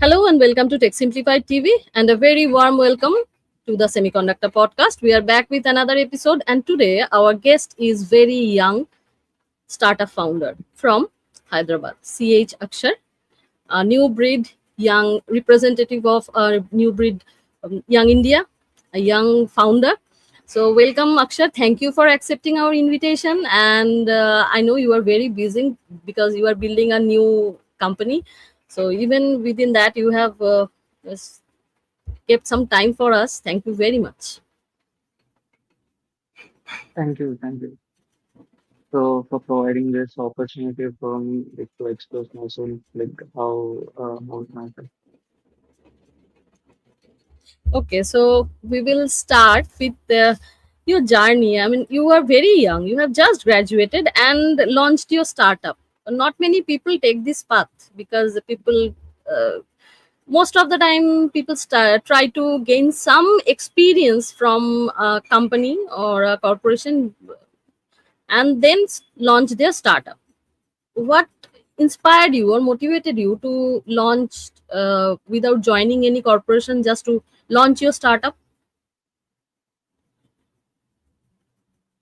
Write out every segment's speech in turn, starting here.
Hello and welcome to Tech Simplified TV and a very warm welcome to the Semiconductor Podcast. We are back with another episode and today our guest is very young startup founder from Hyderabad, CH Akshar, a new breed young representative of a new breed young India, a young founder. So welcome Akshar, thank you for accepting our invitation and I know you are very busy because you are building a new company. So even within that you have kept some time for us. Thank you very much. Thank you. So for providing this opportunity for me to express myself, like how about myself. Okay, so we will start with your journey. I mean, you are very young. You have just graduated and launched your startup. Not many people take this path because people, most of the time, people try to gain some experience from a company or a corporation and then launch their startup. What inspired you or motivated you to launch without joining any corporation, just to launch your startup?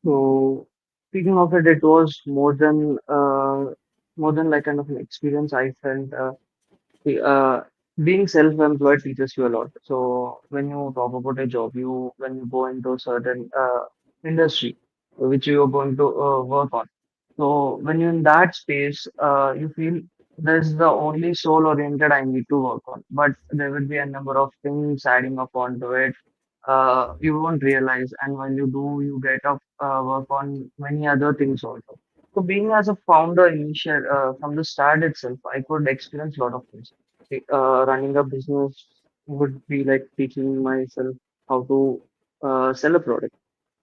So speaking of it, it was more than like kind of an experience. I felt the, being self-employed teaches you a lot. So when you talk about a job, you when you go into a certain industry which you are going to work on. So when you're in that space, you feel this is the only soul-oriented I need to work on. But there will be a number of things adding up onto it. You won't realize, and when you do, you get up work on many other things also. So being as a founder initial from the start itself, I could experience a lot of things. Running a business would be like teaching myself how to sell a product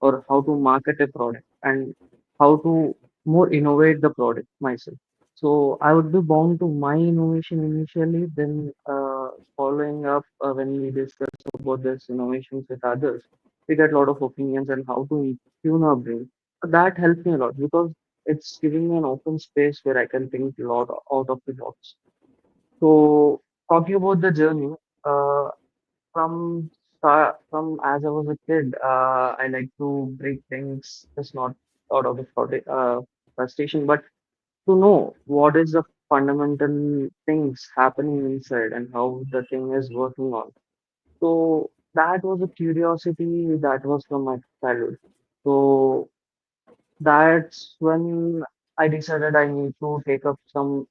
or how to market a product and how to more innovate the product myself. So I would be bound to my innovation initially, then following up when we discuss about this innovations with others, we get a lot of opinions on how to tune our brain. That helps me a lot because it's giving me an open space where I can think a lot out of the box. So talking about the journey, uh, from as I was a kid, I like to break things just not out of the frustration, but to know what is the fundamental things happening inside and how the thing is working on. So that was a curiosity that was from my childhood. So that's when I decided I need to take up some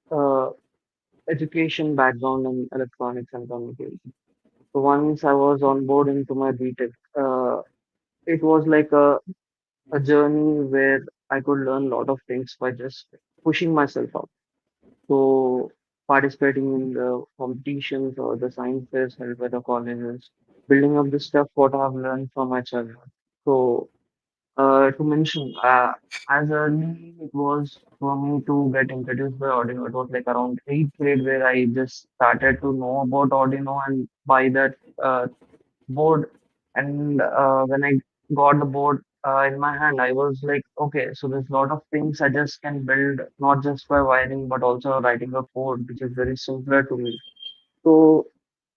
education background in electronics and communication. So once I was on board into my BTech, it was like a journey where I could learn a lot of things by just pushing myself out. So participating in the competitions or the science fairs held by the colleges, building up the stuff what I've learned from my childhood. So to mention, as early it was for me to get introduced by Arduino. It was like around eighth grade where I just started to know about Arduino and buy that board. And when I got the board in my hand, I was like, okay, so there's a lot of things I just can build, not just by wiring, but also writing a code, which is very simpler to me. So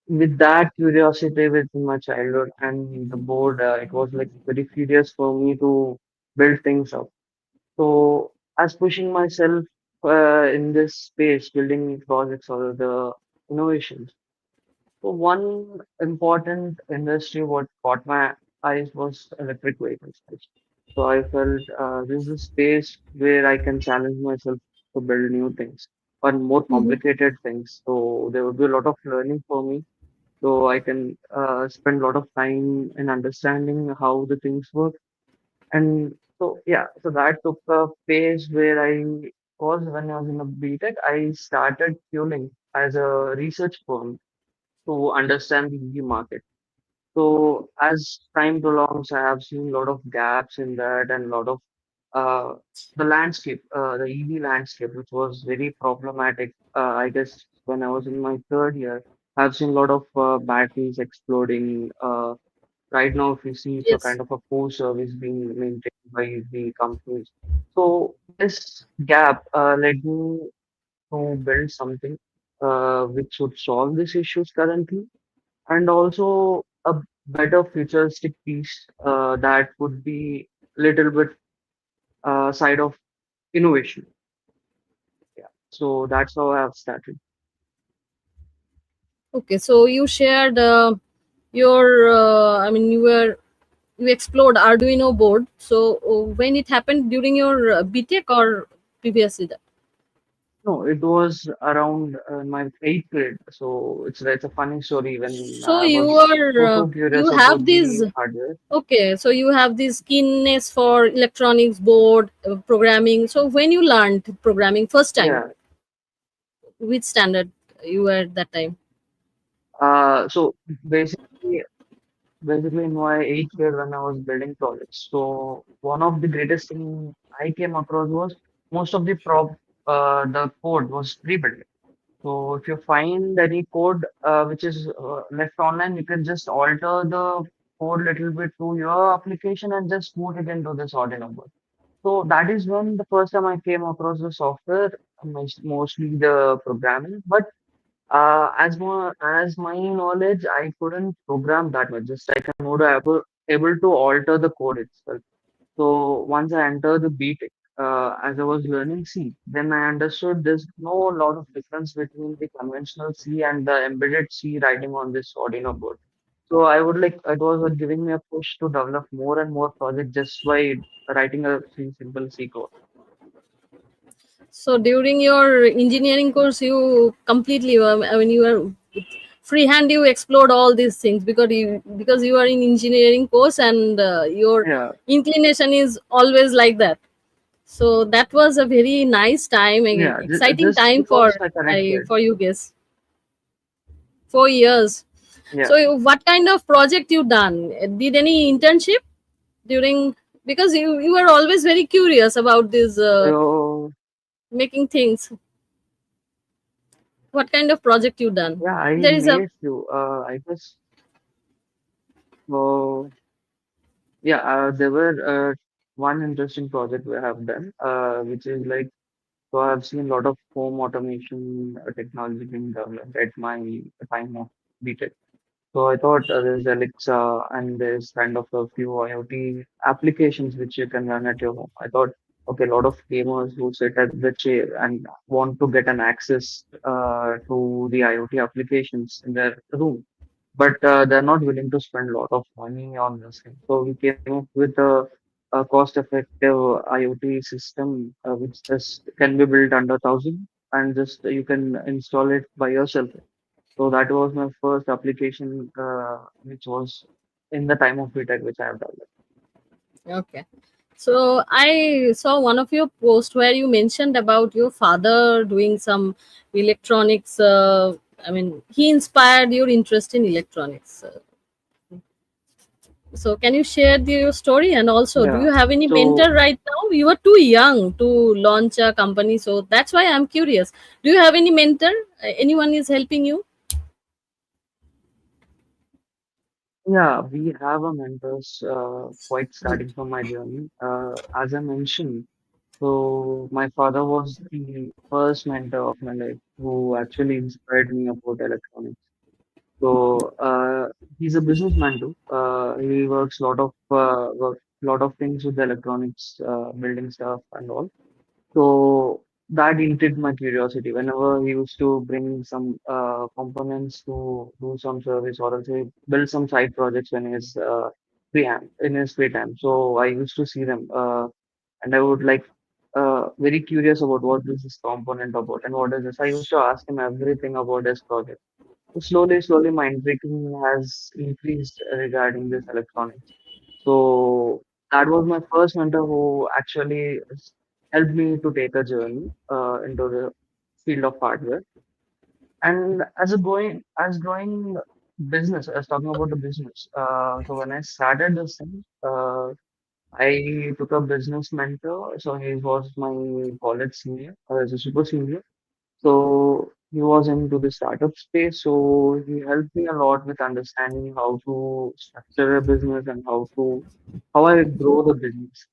with that curiosity within my childhood and the board, it was like very curious for me to build things up. So as pushing myself in this space, building projects or the innovations. So one important industry what caught my eyes was electric vehicles. So I felt this is a space where I can challenge myself to build new things or more Mhm. complicated things. So there would be a lot of learning for me. So I can spend a lot of time in understanding how the things work. And so yeah, so that took a phase where I was when I was in a BTech, I started fueling as a research firm to understand the EV market. So as time prolongs, I have seen a lot of gaps in that and a lot of uh, the EV landscape, which was very problematic. I guess when I was in my third year, I've seen a lot of batteries exploding. Right now, if you see, it's a Yes. kind of a poor service being maintained by the companies. So this gap led me to build something. which would solve these issues currently, and also a better futuristic piece that would be little bit side of innovation. Yeah. So that's how I have started. Okay, so you shared your, you explored Arduino board. So when it happened during your BTech or previously that? No, it was around my eighth grade. So it's a funny story when So I you was are, too you curious have about this, the hardware. okay, so you have this keenness for electronics board programming. So when you learned programming first time, Yeah. which standard you were at that time? So basically, basically in my eighth grade when I was building projects. So one of the greatest thing I came across was most of the code was pre-built. So if you find any code which is left online, you can just alter the code little bit to your application and just put it into this Arduino board. So that is when the first time I came across the software, mostly the programming. But as my knowledge, I couldn't program that much. Just I can more able to alter the code itself. So once I entered the BTech, as I was learning C, then I understood there's no lot of difference between the conventional C and the embedded C writing on this Arduino board. So I would like it was giving me a push to develop more and more projects just by writing a simple C code. So during your engineering course, you completely, you were freehand. You explored all these things because you are in engineering course and your Yeah, inclination is always like that. So that was a very nice time, yeah, exciting just time because I connected. for you guys. 4 years. Yeah, So what kind of project you done? Did any internship during, because you were always very curious about this so making things. What kind of project you done? yeah, I There is a, made few. I guess. Uh, Yeah, there were one interesting project we have done, which is like, so I've seen a lot of home automation technology being developed at my time of BTech. So I thought there's Alexa and there's kind of a few IoT applications which you can run at your home. I thought, okay, a lot of gamers who sit at the chair and want to get an access to the IoT applications in their room, but they're not willing to spend a lot of money on this thing. So we came up with a cost-effective IoT system which just can be built under 1,000 and just you can install it by yourself. So that was my first application, which was in the time of BTech, which I have developed. okay. So I saw one of your posts where you mentioned about your father doing some electronics. He inspired your interest in electronics. So can you share your story? And also, do Yeah. you have any So mentor right now? You are too young to launch a company, so that's why I'm curious. Do you have any mentor? Anyone is helping you? yeah, we have a mentors quite starting from my journey. As I mentioned, so my father was the first mentor of my life who actually inspired me about electronics. So he's a businessman too. He works lot of things with electronics, building stuff and all. So that intrigued my curiosity. Whenever he used to bring some components to do some service or else he build some side projects when he's in his free time. So I used to see them, and I would like very curious about what is this component about and what is this. I used to ask him everything about his project. So slowly, my intriguing has increased regarding this electronics. So that was my first mentor who actually helped me to take a journey into the field of hardware. And as growing business, as talking about the business. So when I started this thing, I took a business mentor. So he was my college senior, as a super senior. So he was into the startup space. So he helped me a lot with understanding how to structure a business and how I grow the business.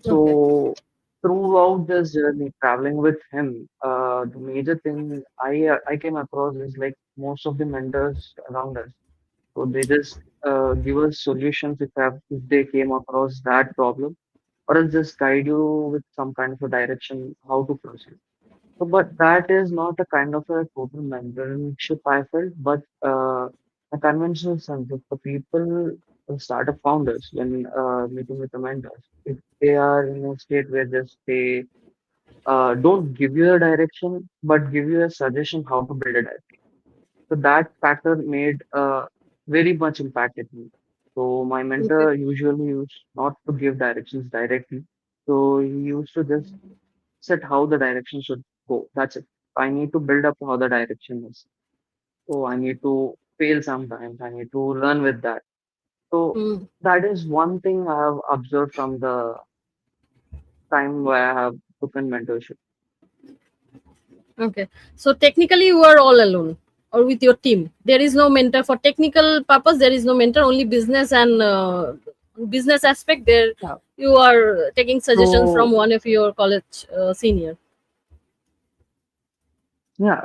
Okay. So throughout this journey, traveling with him, the major thing I came across is like most of the mentors around us. So they just give us solutions if they came across that problem, or else just guide you with some kind of a direction how to proceed. So, but that is not a kind of a total mentorship I felt, but a conventional sense of the people, startup founders, when meeting with the mentors, if they are in a state where just they don't give you a direction, but give you a suggestion how to build a direction. So that factor made very much impacted me. So my Okay. mentor usually used not to give directions directly. So he used to just set how the direction should go. That's it. I need to build up how the direction is. So I need to fail sometimes. I need to learn with that. So Hmm. that is one thing I have observed from the time where I have taken mentorship. Okay. So technically, you are all alone or with your team. There is no mentor for technical purpose. There is no mentor. Only business and business aspect. There, Yeah. you are taking suggestions from So one of your college senior. yeah,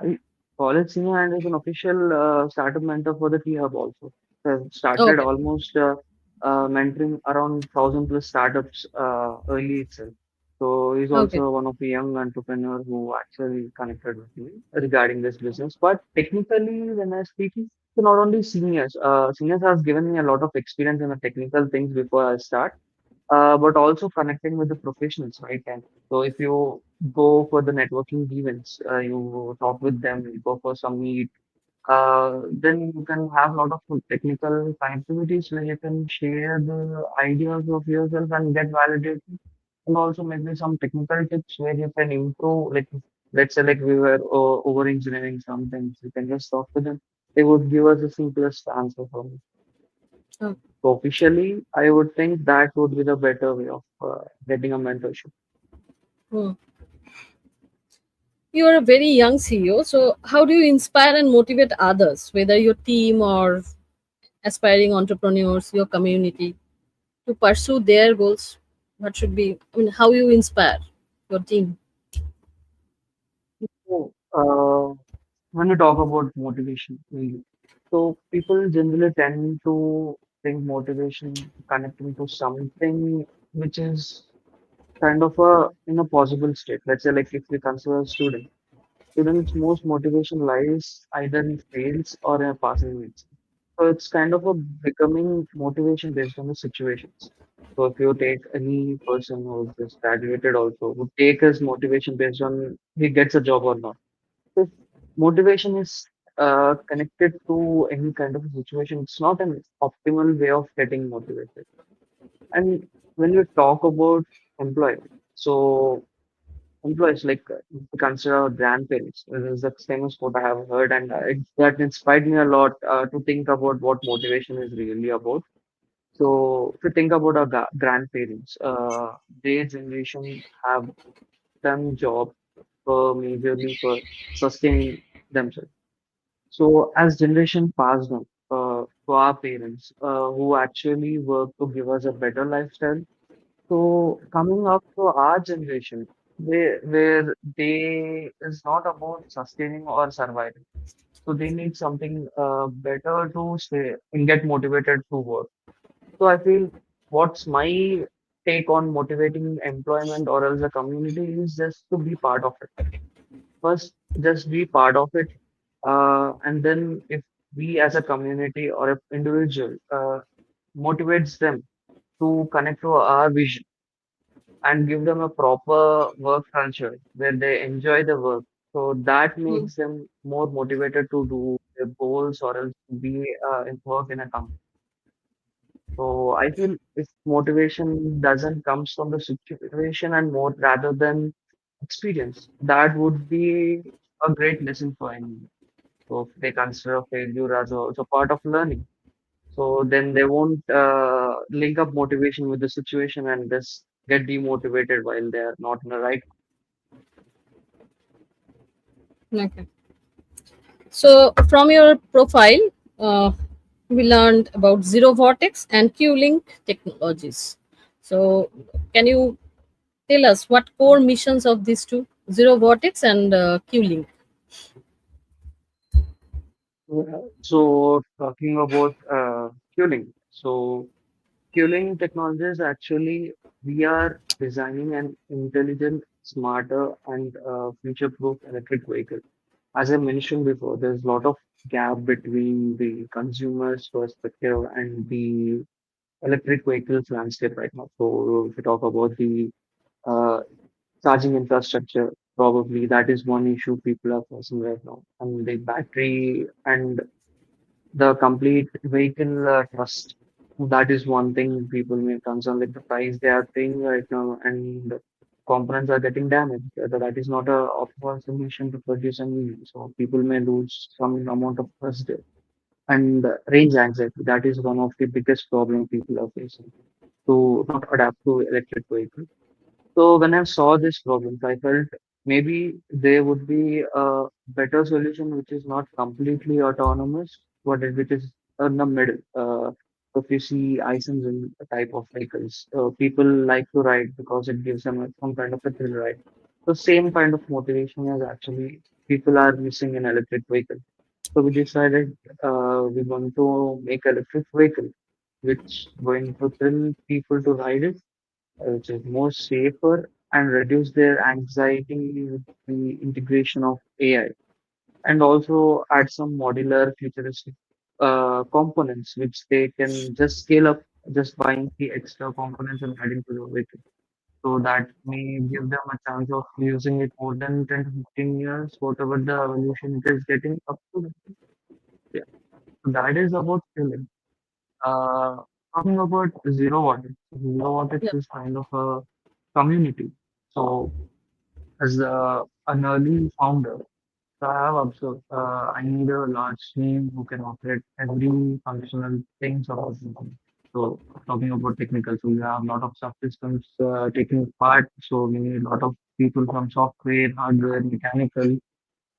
college senior and is an official startup mentor for the T Hub also. So started Okay. almost mentoring around 1,000 plus startups early itself. So he's Okay. also one of the young entrepreneur who actually connected with me regarding this business. But technically, when I speaking, so not only seniors, seniors have given me a lot of experience in the technical things before I start, but also connecting with the professionals, right? And so if you go for the networking events, you talk with them, you go for some meet, then you can have a lot of technical activities where you can share the ideas of yourself and get validated. And also maybe some technical tips where you can improve, like let's say like we were over engineering some things, you can just talk to them. They would give us the simplest answer for me. Okay. So officially, I would think that would be the better way of getting a mentorship. Hmm. You are a very young CEO. So how do you inspire and motivate others, whether your team or aspiring entrepreneurs, your community, to pursue their goals? What should be? I mean, how you inspire your team? So, when we talk about motivation, so people generally tend to think motivation connecting to something which is kind of a in a possible state. Let's say like if we consider a student, students' most motivation lies either in fails or in passing grades. So it's kind of a becoming motivation based on the situations. So if you take any person who just graduated also, would take his motivation based on he gets a job or not. If motivation is connected to any kind of a situation, it's not an optimal way of getting motivated. And when you talk about employment, so employees like if you consider our grandparents. This is a famous quote I have heard, and that inspired me a lot to think about what motivation is really about. So, if you think about our grandparents, their generation have done job for majorly for sustaining themselves. So, as generation passed on to our parents, who actually work to give us a better lifestyle, so coming up to our generation, where they is not about sustaining or surviving. So they need something better to stay and get motivated to work. So I feel what's my take on motivating employment or else a community is just to be part of it. First, just be part of it, and then if we as a community or a individual motivates them to connect to our vision and give them a proper work culture where they enjoy the work. So that Hmm. makes them more motivated to do their goals or else to be work in a company. So I feel if motivation doesn't comes from the situation and more rather than experience, that would be a great lesson for anyone. So if they consider failure as also part of learning, so then they won't link up motivation with the situation and just get demotivated while they are not in the right. Okay. So from your profile, uh, we learned about Zerovortex and KUE Link Technologies. So can you Tell us what core missions of these two, Zero Vortex and KUE Link. So talking about fueling. So fueling technologies actually we are designing an intelligent, smarter, and future-proof electric vehicle. As I mentioned before, there's a lot of gap between the consumer's perspective and the electric vehicles landscape right now. So if we talk about the uh, charging infrastructure, probably that is one issue people are facing right now. And the battery and the complete vehicle trust. That is one thing people may concern, like the price they are paying right now, and components are getting damaged. That is not a optimal solution to produce an EV. So people may lose some amount of trust there. And range anxiety, that is one of the biggest problem people are facing to not adapt to electric vehicles. So when I saw this problems, I felt maybe there would be a better solution which is not completely autonomous, but which is in the middle. If you see ice engine type of vehicles, people like to ride because it gives them some kind of a thrill ride. The same kind of motivation as actually people are missing in electric vehicle. So we decided we want to make electric vehicle which going to thrill people to ride it, which is more safer and reduce their anxiety with the integration of AI, and also add some modular futuristic components which they can just scale up just buying the extra components and adding to the vehicle. So that may give them a chance of using it more than 10 to 15 years, whatever the evolution it is getting up to. Yeah. So that is about scaling. Uh, Talking about Zero Vortex Yeah, is kind of a community. So, as an early founder, so I have observed I need a large team who can operate every functional things about the company. So, talking about technical, so we have a lot of subsystems taking part. So, we need a lot of people from software, hardware, mechanical,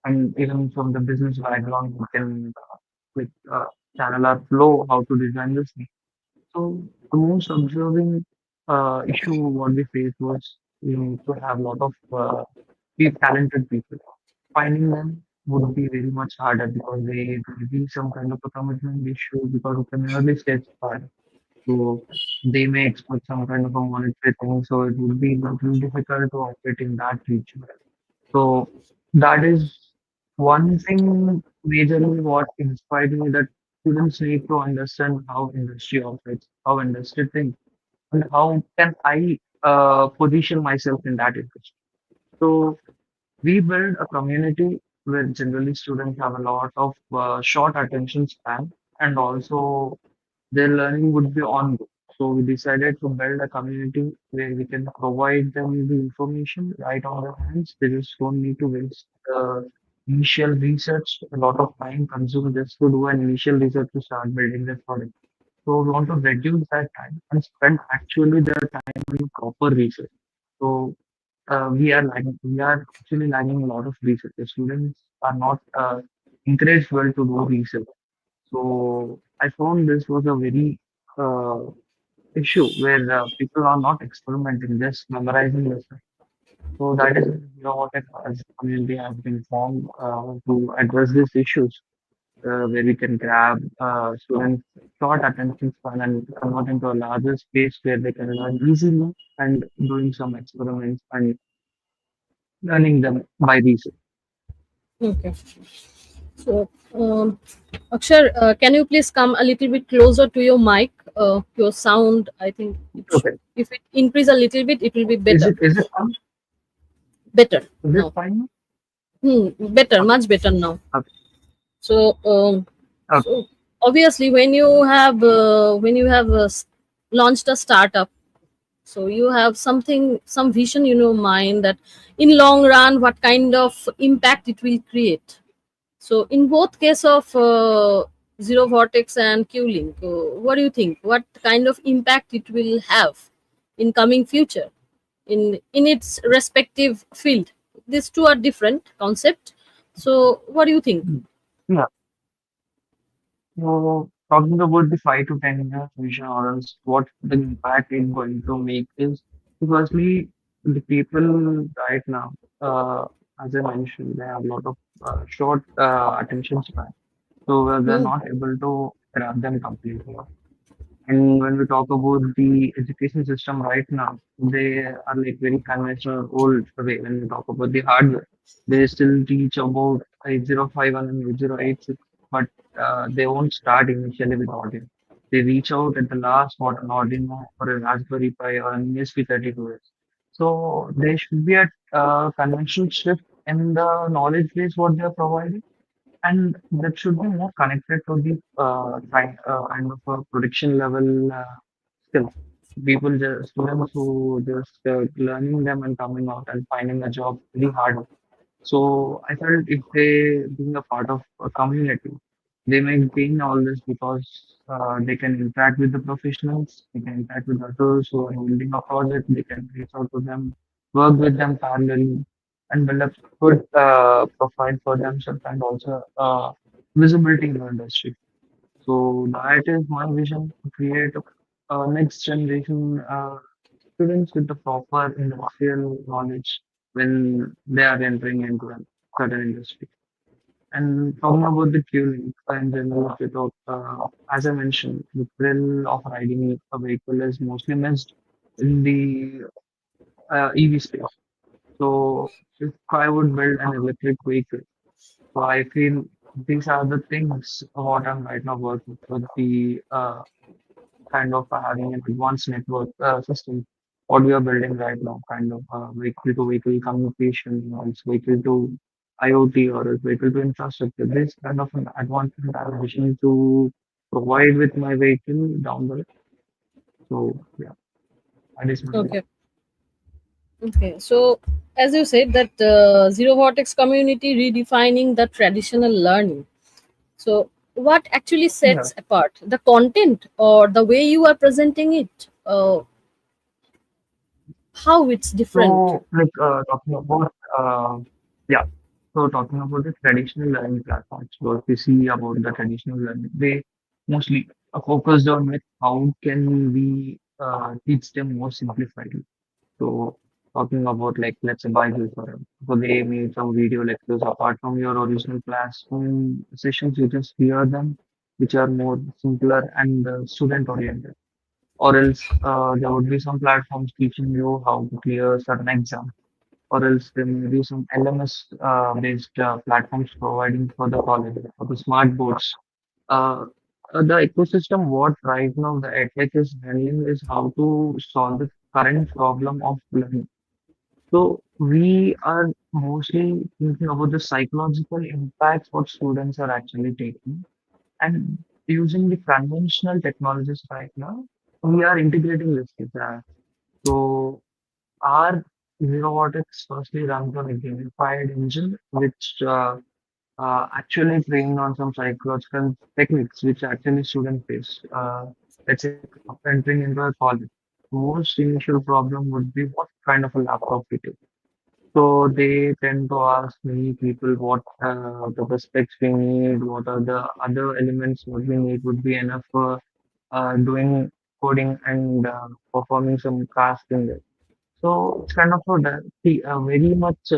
and even from the business background who can like channel our flow, how to design this. So the most observing issue what we faced was we need to have a lot of talented people. Finding them would be very much harder because they will be some kind of a commitment issue because of an early stage part. So they may expect some kind of a monetary thing, so it would be a little difficult to operate in that region. So that is one thing majorly what inspired me, that students need to understand how industry operates, how industry thinks, and how can I position myself in that industry. So we build a community where generally students have a lot of short attention span, and also their learning would be ongoing. So we decided to build a community where we can provide them the information right on their hands. They just don't need to waste initial research, a lot of time consumed just to do an initial research to start building their product. So we want to reduce that time and spend actually their time doing proper research. So we are actually lagging a lot of research. The students are not encouraged well to do research. So I found this was a very uh, issue where people are not experimenting, just memorizing the stuff. So that is, what as a community has been formed to address these issues, where we can grab students' short attention span and convert into a larger space where they can learn easily and doing some experiments and learning them by research. okay. So, Akshar, can you please come a little bit closer to your mic? Your sound, I think Okay. if it increase a little bit, it will be Is better. it fun? Better Is it now. fine? Better, Okay. much better now. Okay. So, Okay. so obviously, when you have launched a startup, so you have something, some vision in your mind that in long run, what kind of impact it will create. So in both case of Zero Vortex and KUE Link, what do you think? What kind of impact it will have in coming future in its respective field? These two are different concept. So what do you think? Mm. Yeah. So talking about the 5 to 10 years vision or else what the impact it's going to make is, firstly, the people right now, as I mentioned, they have a lot of short attention span, so they're Hmm. not able to grab them completely. And when we talk about the education system right now, they are like very conventional old way. When we talk about the hardware, they still teach about 8051 and 8086, but they won't start initially with Arduino. They reach out at the last what an Arduino or a Raspberry Pi or an ESP32 is. So there should be a conventional shift in the knowledge base what they are providing, and that should be more connected to the kind of a production level skills. People, just students who just learning them and coming out and finding a job really hard. So I felt if they being a part of a community, they may gain all this because they can interact with the professionals, they can interact with others who are building a project, they can reach out to them, work with them parallelly, and build a good profile for themselves and also visibility in the industry. So that is my vision to create a next generation students with the proper industrial knowledge when they are entering into a certain industry. And talking about the fueling in general, without, as I mentioned, the thrill of riding a vehicle is mostly missed in the EV space. So if I would build an electric vehicle, so I feel these are the things what I'm right now working with the kind of having an advanced network system. What we are building right now, kind of vehicle to vehicle communication, or it's vehicle to IoT or it's vehicle to infrastructure. This kind of an advanced vision to provide with my vehicle down the road. So yeah, that is my Okay. vision. Okay. So, as you said, that Zero Vortex community redefining the traditional learning. So, what actually Yeah. sets apart the content or the way you are presenting it? How it's different? So like talking about yeah. So talking about the traditional learning platforms, what we see about the traditional learning, they mostly are focused on like how can we teach them more simplified. So talking about like let's say Bible for them. So they made some video lectures apart from your original classroom sessions. You just hear them, which are more simpler and student oriented. Or else there would be some platforms teaching you how to clear certain exams. Or else there may be some LMS based platforms providing for the college for the smart boards. Uh, the ecosystem what right now the EdTech is handling is how to solve the current problem of learning. So we are mostly thinking about the psychological impacts what students are actually taking, and using the conventional technologies right now, we are integrating this with that. So our Zerovortex firstly runs on a gamified engine, which actually trained on some psychological techniques which actually student face. Let's say entering into a college. Most initial problem would be what kind of a laptop it is. So they tend to ask many people what the specs we need, what are the other elements what we need would be enough for doing coding and performing some task in there. So it's kind of a very much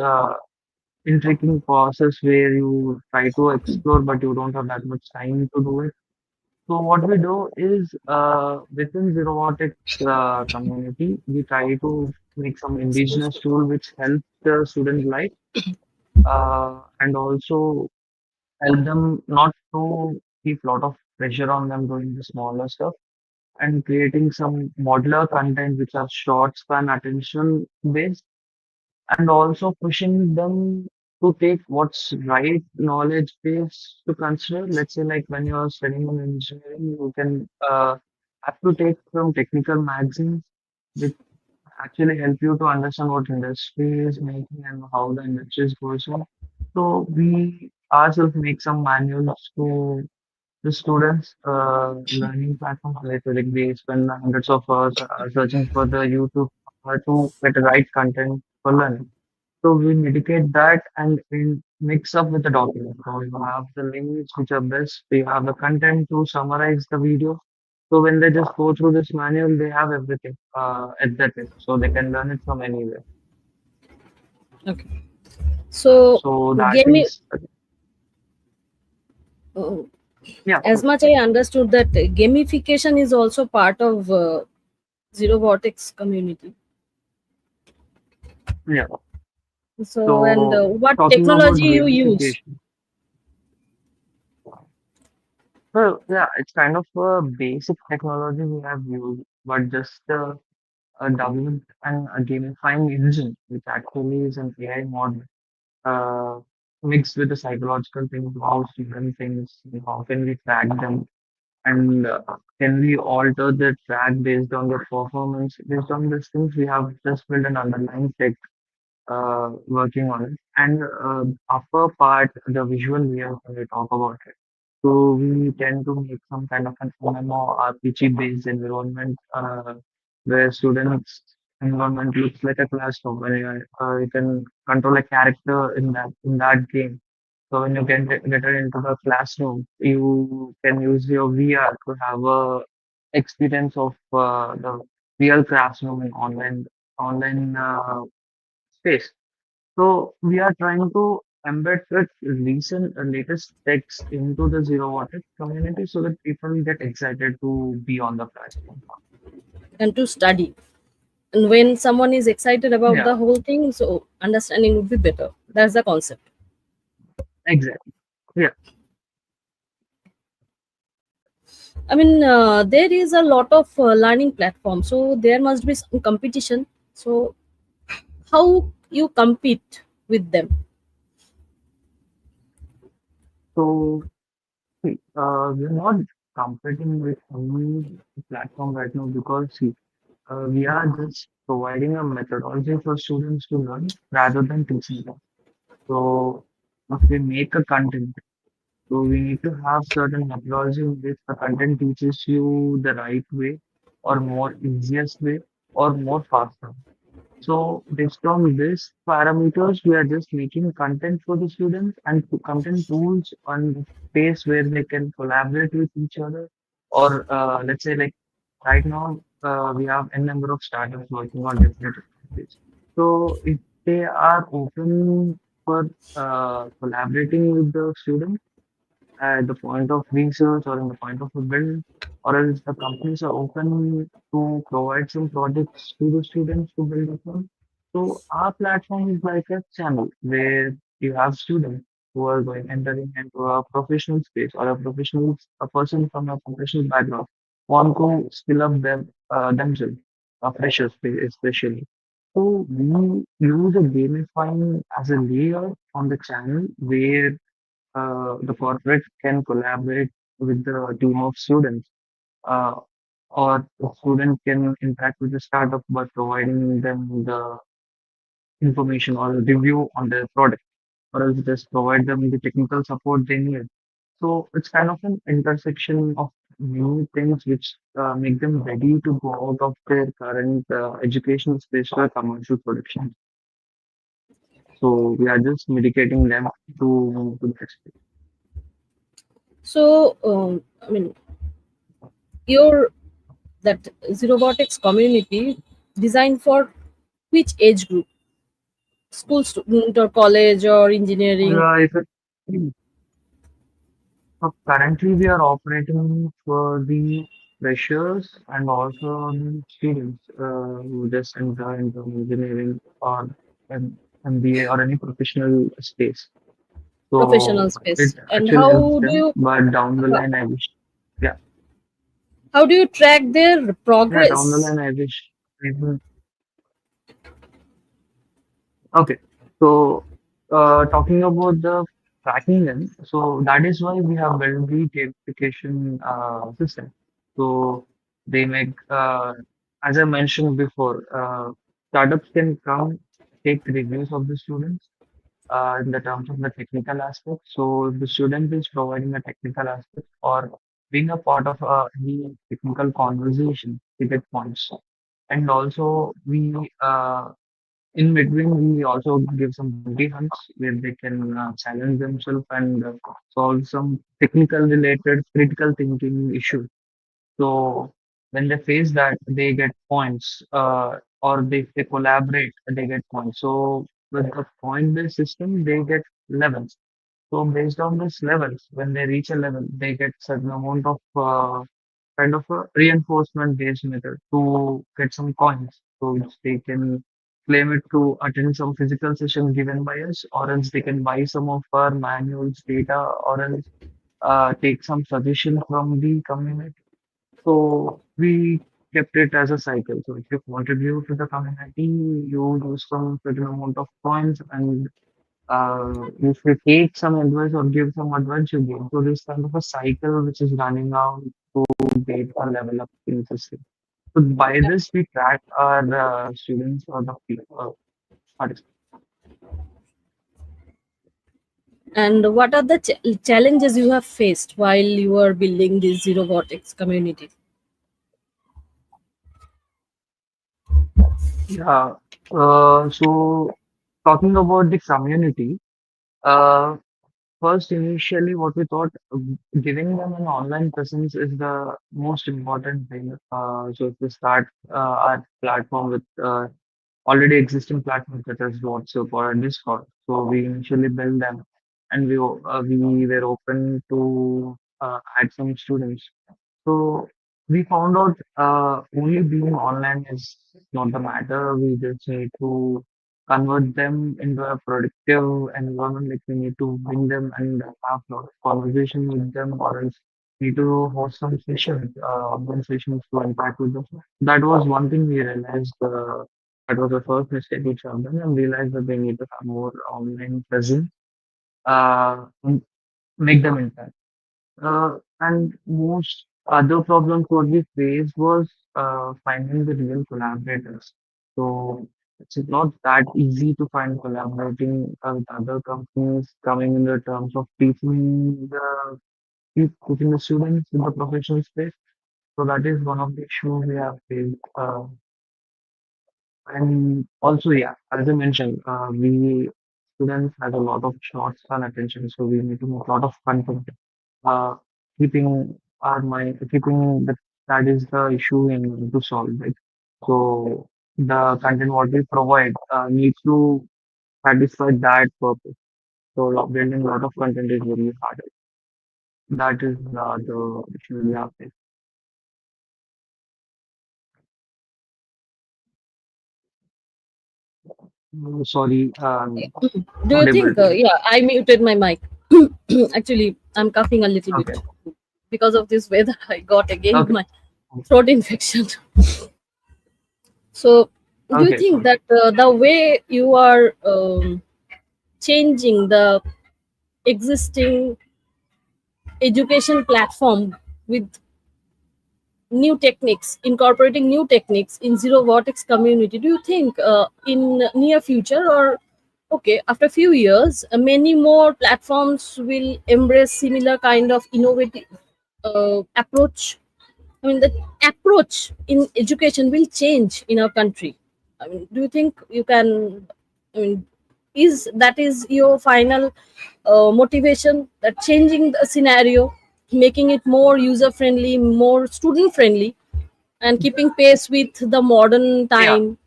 intriguing process where you try to explore, but you don't have that much time to do it. So what we do is within Zerovortex community, we try to make some Excuse indigenous me. tool which helps the student life and also help them not to keep lot of pressure on them doing the smaller stuff and creating some modular content which are short span attention based and also pushing them to take what's right knowledge base to consider. Let's say like when you're studying in engineering, you can have to take from technical magazines which actually help you to understand what industry is making and how the industry is going on. So we ourselves make some manuals to the students learning platforms like they spend hundreds of hours searching for the YouTube to get the right content for learning. So we medicate that and we mix up with the document. So you have the links which are best. You have the content to summarize the video So when they just go through this manual, they have everything at that tip, so they can learn it from anywhere. Okay. So, So that game, is, uh, yeah, as much I understood that gamification is also part of Zero Vortex community. yeah. So, and So what talking about technology you use? gamification, well, yeah, it's kind of a basic technology we have used, but just developed and a gamifying engine, which actually is an AI model uh, mixed with the psychological things, how student things, how can we track them, and can we alter the track based on their performance. Based on these things, we have just built an underlying tech working on it. And upper part, the visual layer, when we talk about it. So we tend to make some kind of an MMORPG based environment where students' environment looks like a classroom. When you can control a character in that game. So when you get it into the classroom, you can use your VR to have a experience of the real classroom in online space. So we are trying to embed that recent latest techs into the Zero Watt community so that people get excited to be on the platform. And to study. And when someone is excited about Yeah, the whole thing, so understanding would be better. That's the concept. exactly. Yeah. I mean, there is a lot of learning platforms, so there must be some competition. So, how you compete with them? So see, we're not competing with any platform right now because see, we are just providing a methodology for students to learn rather than teaching them. So if we make a content, so we need to have certain methodology in which the content teaches you the right way or more easiest way or more faster. So based on this parameters, we are just making content for the students and content tools on the space where they can collaborate with each other. Or let's say like right now, we have a number of startups working on different technologies. So if they are open for collaborating with the students, at the point of research or in the point of a build, or else the companies are open to provide some projects to the students to build upon. So our platform is like a channel where you have students who are going entering into a professional space or a person from a professional background want to skill up themselves, a freshers especially. So we use a gamifying as a layer on the channel where the corporate can collaborate with the team of students, uh, or the student can interact with the startup by providing them the information or review on their product, or else just provide them the technical support they need. So it's kind of an intersection of many things which make them ready to go out of their current educational space for commercial production. So we are just medicating them to move to the next space. So, I mean, your that Zerobotics community designed for which age group? School student or college or engineering? If it, So currently, we are operating for the freshers and also the students who just enter into engineering or MBA or any professional space. Professional So it space. And actually helps how do them, you but down the how, line, I wish, yeah, how do you track their yeah, down the progress? line, I wish. Okay. So, talking about the tracking then, so that is why we have built the gamification system. So they make, as I mentioned before, startups can come take reviews of the students in the terms of the technical aspect. So if the student is providing a technical aspect or being a part of any technical conversation, they get points. And also we in between, we also give some bounty hunts where they can challenge themselves and solve some technical related critical thinking issues. So when they face that, they get points, or if they collaborate, they get points. So with the point-based system, they get levels. So based on this levels, when they reach a level, they get certain amount of kind of a reinforcement based method to get some coins. So which they can claim it to attend some physical session given by us, or else they can buy some of our manuals data, or else take some suggestion from the community. So we kept it as a cycle. So if you contribute to the community, you use some certain amount of coins, and if you take some advice or give some advice, you gain. So this kind of a cycle which is running out to get a level up in the system. So by this we track our students or the people. Participants. And what are the challenges you have faced while you are building this zero vortex community? Yeah. So talking about the community, uh, first, initially, what we thought, giving them an online presence is the most important thing. So if we start our platform with already existing platforms such as WhatsApp or Discord, so we initially build them, and we were open to add some students. So we found out only being online is not the matter. We just need to convert them into a productive environment. Like we need to bring them and have a lot of conversation with them, or else need to host some sessions, online sessions to interact with them. That was one thing we realized. That was the first mistake we have done, and realized that they need to have more online presence. And make them interact. And most other problems what we faced was finding the real collaborators. So it's not that easy to find collaborating with other companies coming in the terms of teaching the students in the professional space. So that is one of the issues we have faced. And also, yeah, as I mentioned, we students have a lot of short span attention, so we need to make a lot of content. Uh, keeping our mind, keeping that is the issue in to solve it. So the content what we provide needs to satisfy that purpose. So building a lot of content is very hard. That is the issue we have faced. Sorry, Do you not able think, to. yeah, I muted my mic. Actually, I'm coughing a little Okay, bit because of this weather. I got again okay, my throat infection. So, do you okay. think that the way you are changing the existing education platform with new techniques, incorporating new techniques in zero vortex community, do you think in near future, or okay, after few years, many more platforms will embrace similar kind of innovative approach? I mean, the approach in education will change in our country. I mean, do you think you can? I mean, is your final motivation that changing the scenario, making it more user friendly, more student friendly, and keeping pace with the modern Yeah, time?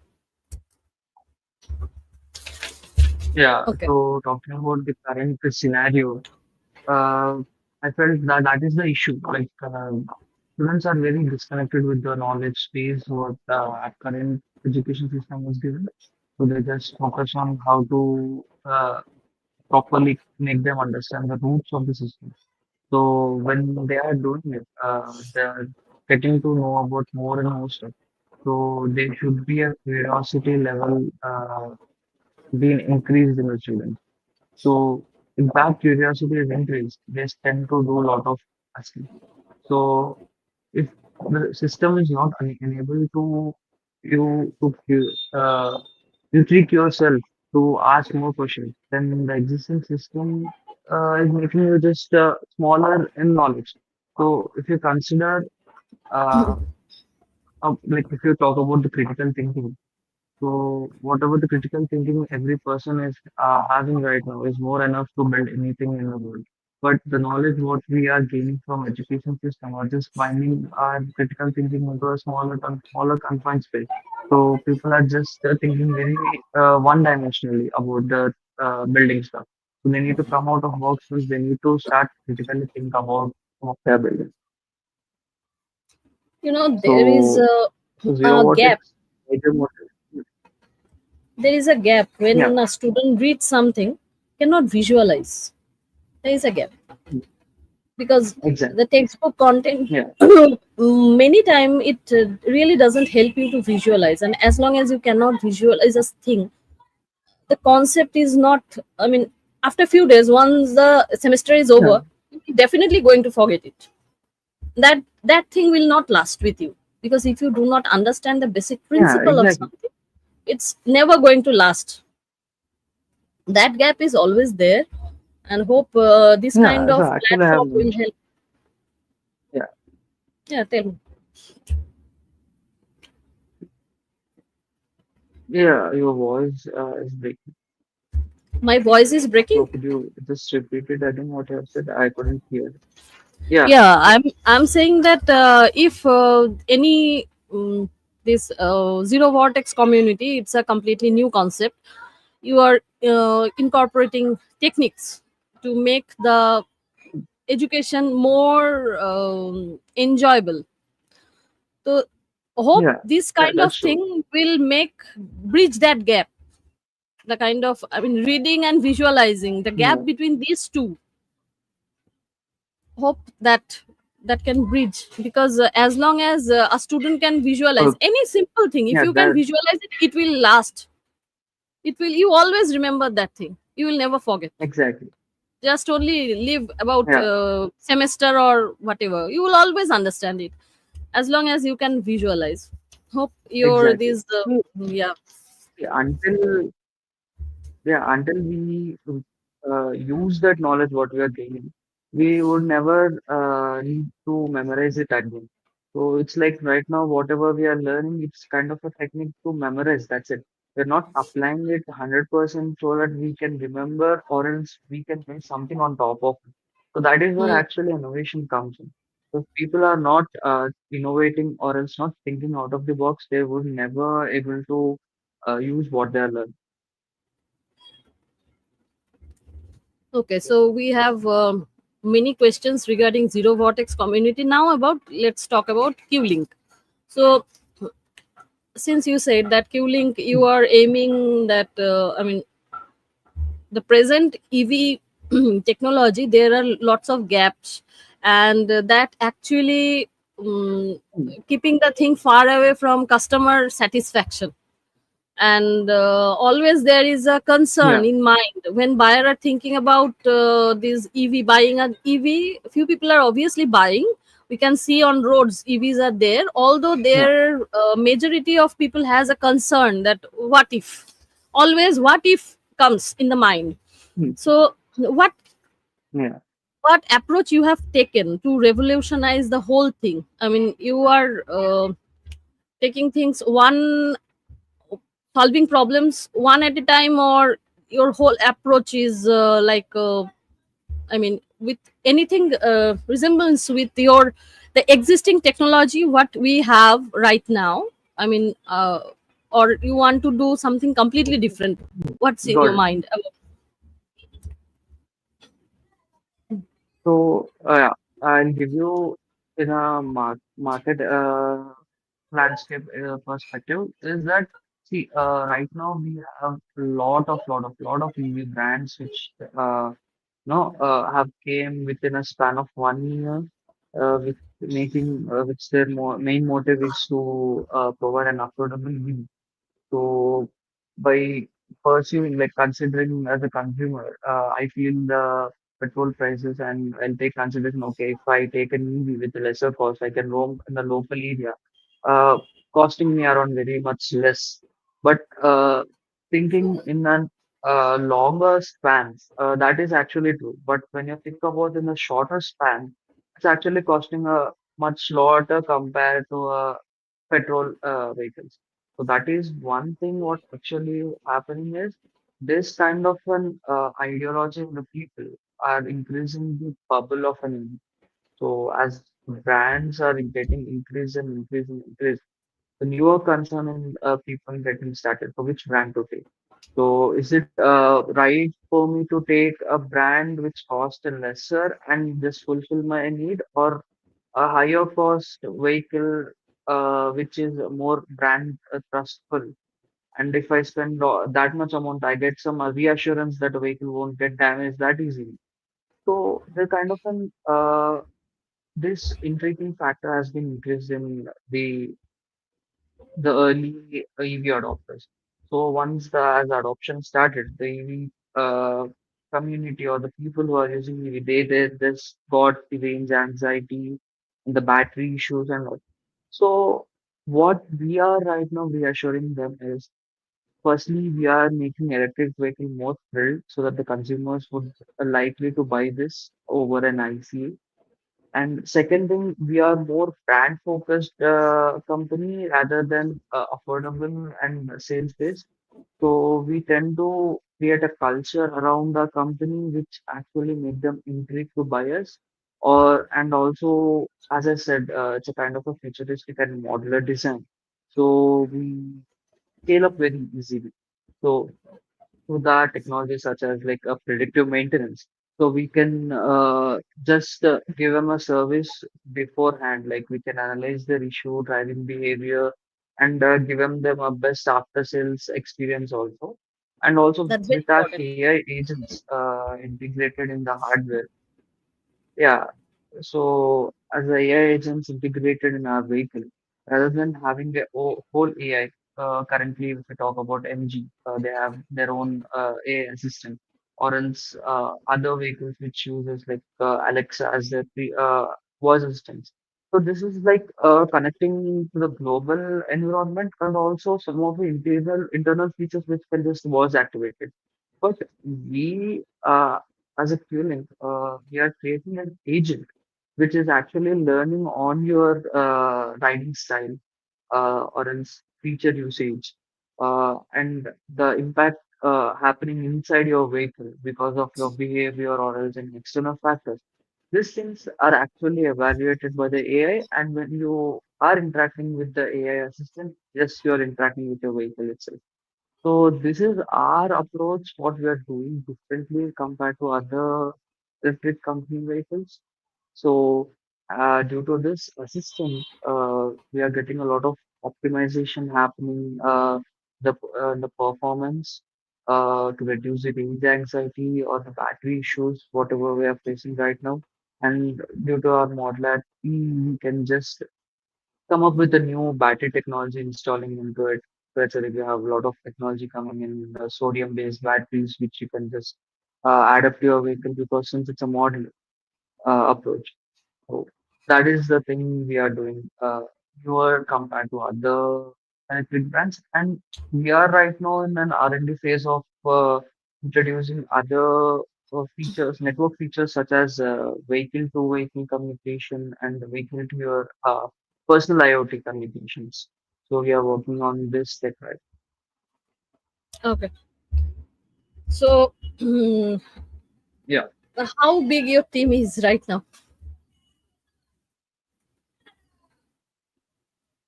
yeah. Okay. So talking about the current scenario, uh, I felt that that is the issue. Like students are very disconnected with the knowledge space what our current education system is given. So they just focus on how to properly make them understand the roots of the system. So when they are doing it, they are getting to know about more and more stuff. So there should be a curiosity level being increased in the students. So if that curiosity is increased, they tend to do a lot of asking. So if the system is not unable to you treat yourself to ask more questions, then the existing system is making you just smaller in knowledge. So if you consider uh, like if you talk about the critical thinking, so whatever the critical thinking every person is having right now is more enough to build anything in the world. but the knowledge what we are gaining from education system or just finding our critical thinking into a smaller confined space. So people are just thinking very one-dimensionally about the building stuff. So they need to come out of workspace. They need to start critically think about what they're building. There is So zero a what gap. it's major motive. There is a gap Yeah, when a student reads something, cannot visualize. There is a gap because exactly. the textbook content Yeah, many time it really doesn't help you to visualize, and as long as you cannot visualize a thing, the concept is not, I mean, after a few days, once the semester is yeah, over, you're definitely going to forget it. That thing will not last with you, because if you do not understand the basic yeah, principle of exactly. something, it's never going to last. That gap is always there, and hope this kind Yeah, so of actually I have platform will mentioned. help. Yeah, Yeah, tell me. yeah, your voice is breaking. My voice is breaking. So could you just repeat it again what you have said? I couldn't hear. Yeah, Yeah, I'm saying that if any this zero vortex community, it's a completely new concept. You are incorporating techniques to make the education more enjoyable. So hope yeah, this yeah, kind of that's true. thing will make bridge that gap. The kind of, I mean, reading and visualizing, the Yeah, gap between these two, hope that can bridge, because as long as a student can visualize oh, any simple thing, if yeah, you can that visualize it, it will last. It will, you always remember that thing, you will never forget. exactly. Just only live about Yeah, semester or whatever, you will always understand it, as long as you can visualize. Hope your exactly. this See, yeah. until until we use that knowledge what we are gaining, we would never need to memorize it again. So it's like right now, whatever we are learning, it's kind of a technique to memorize. That's it. We're not applying it 100% so that we can remember or else we can make something on top of it. So that is where Hmm. actually innovation comes in. If people are not innovating or else not thinking out of the box, they would never able to use what they are learning. Okay, so we have many questions regarding zero vortex community. Now about, let's talk about Q Link. So since you said that Q Link, you are aiming that, I mean, the present EV technology, there are lots of gaps, and that actually keeping the thing far away from customer satisfaction. And always there is a concern Yeah. in mind when buyer are thinking about this EV, buying an EV. Few people are obviously buying. We can see on roads EVs are there, although Yeah. their majority of people has a concern that what if, always what if comes in the mind. Mm. So Yeah. what approach you have taken to revolutionize the whole thing? I mean, you are taking things one, solving problems one at a time, or your whole approach is I mean, with anything resemblance with your, the existing technology what we have right now? I mean, or you want to do something completely different? What's in Got your it. mind? So, yeah, I'll give you in a market landscape perspective is that see right now we have lot of EV brands which have came within a span of 1 year with making which their main motive is to provide an affordable EV. So by pursuing, like considering as a consumer, I feel the petrol prices and I'll take consideration, okay, if I take an EV with a lesser cost, I can roam in the local area, uh, costing me around very much less. But thinking in an longer span, that is actually true. But when you think about in a shorter span, it's actually costing a much lower compared to a petrol vehicles. So that is one thing what actually happening is this kind of an ideology in the people. are increasing the bubble of an EV. So as brands are getting increase, the newer concern in people getting started for which brand to take. So is it right for me to take a brand which costs a lesser and just fulfill my need, or a higher cost vehicle which is more brand trustful? And if I spend that much amount, I get some reassurance that the vehicle won't get damaged that easily. So the kind of an this intriguing factor has been increased in the early EV adopters. So once the as adoption started, the EV community or the people who are using EV, they just got the range anxiety and the battery issues and all. So what we are right now reassuring them is, firstly, we are making electric vehicle more thrilled so that the consumers would likely to buy this over an ICE. And second thing, we are more brand focused company rather than affordable and sales based. So we tend to create a culture around the company which actually make them intrigued to buy us. Or and also, as I said, it's a kind of a futuristic and modular design. So we scale up very easily. So to the technology such as like a predictive maintenance. So we can just give them a service beforehand, like we can analyze their issue, driving behavior, and give them a best after sales experience also. And also That's very with our important. AI agents integrated in the hardware. Yeah. So as the AI agents integrated in our vehicle, rather than having a whole AI, currently if we talk about MG, they have their own AI assistant, or else other vehicles which uses like Alexa as their voice assistants. So this is like connecting to the global environment and also some of the internal features which can just voice activated. But we, as a QLink, we are creating an agent which is actually learning on your riding style or else feature usage and the impact happening inside your vehicle because of your behavior or else any external factors. These things are actually evaluated by the AI, and when you are interacting with the AI assistant, yes, you are interacting with your vehicle itself. So this is our approach, what we are doing differently compared to other electric company vehicles. So due to this assistant, we are getting a lot of optimization happening, the performance to reduce the range anxiety or the battery issues, whatever we are facing right now. And due to our modularity, we can just come up with a new battery technology installing into it. So actually, we have a lot of technology coming in, sodium-based batteries, which you can just add up to your vehicle because since it's a model approach. So that is the thing we are doing newer compared to other electric brands. And we are right now in an R&D phase of introducing other features, network features such as vehicle-to-vehicle communication and vehicle to your personal IoT communications. So we are working on this tech right. Okay. So, Yeah. how big your team is right now?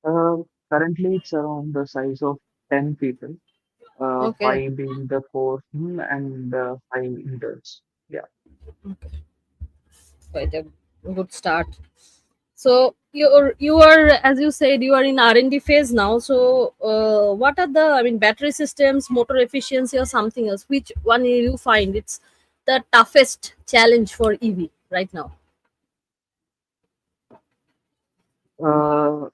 Uh, Currently, it's around the size of 10 people, Okay. five being the core team and five interns. Yeah. Quite a good start. So you are, as you said, you are in R&D phase now. So what are the, I mean, battery systems, motor efficiency, or something else? Which one you find it's the toughest challenge for EV right now? Uh,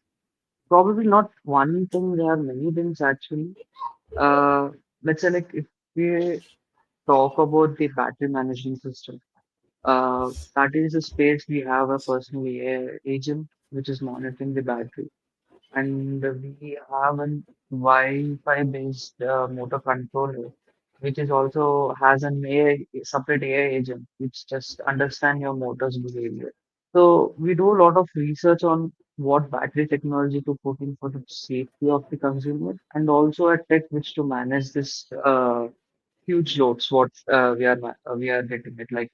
Probably not one thing. There are many things actually. Uh, let's say like if we talk about the battery management system, that is a space we have a personal agent which is monitoring the battery, and we have an Wi-Fi based motor controller, which is also has an AI, separate AI agent, which just understand your motor's behavior. So we do a lot of research on what battery technology to put in for the safety of the consumer, and also a tech which to manage this. huge loads. What we are getting it like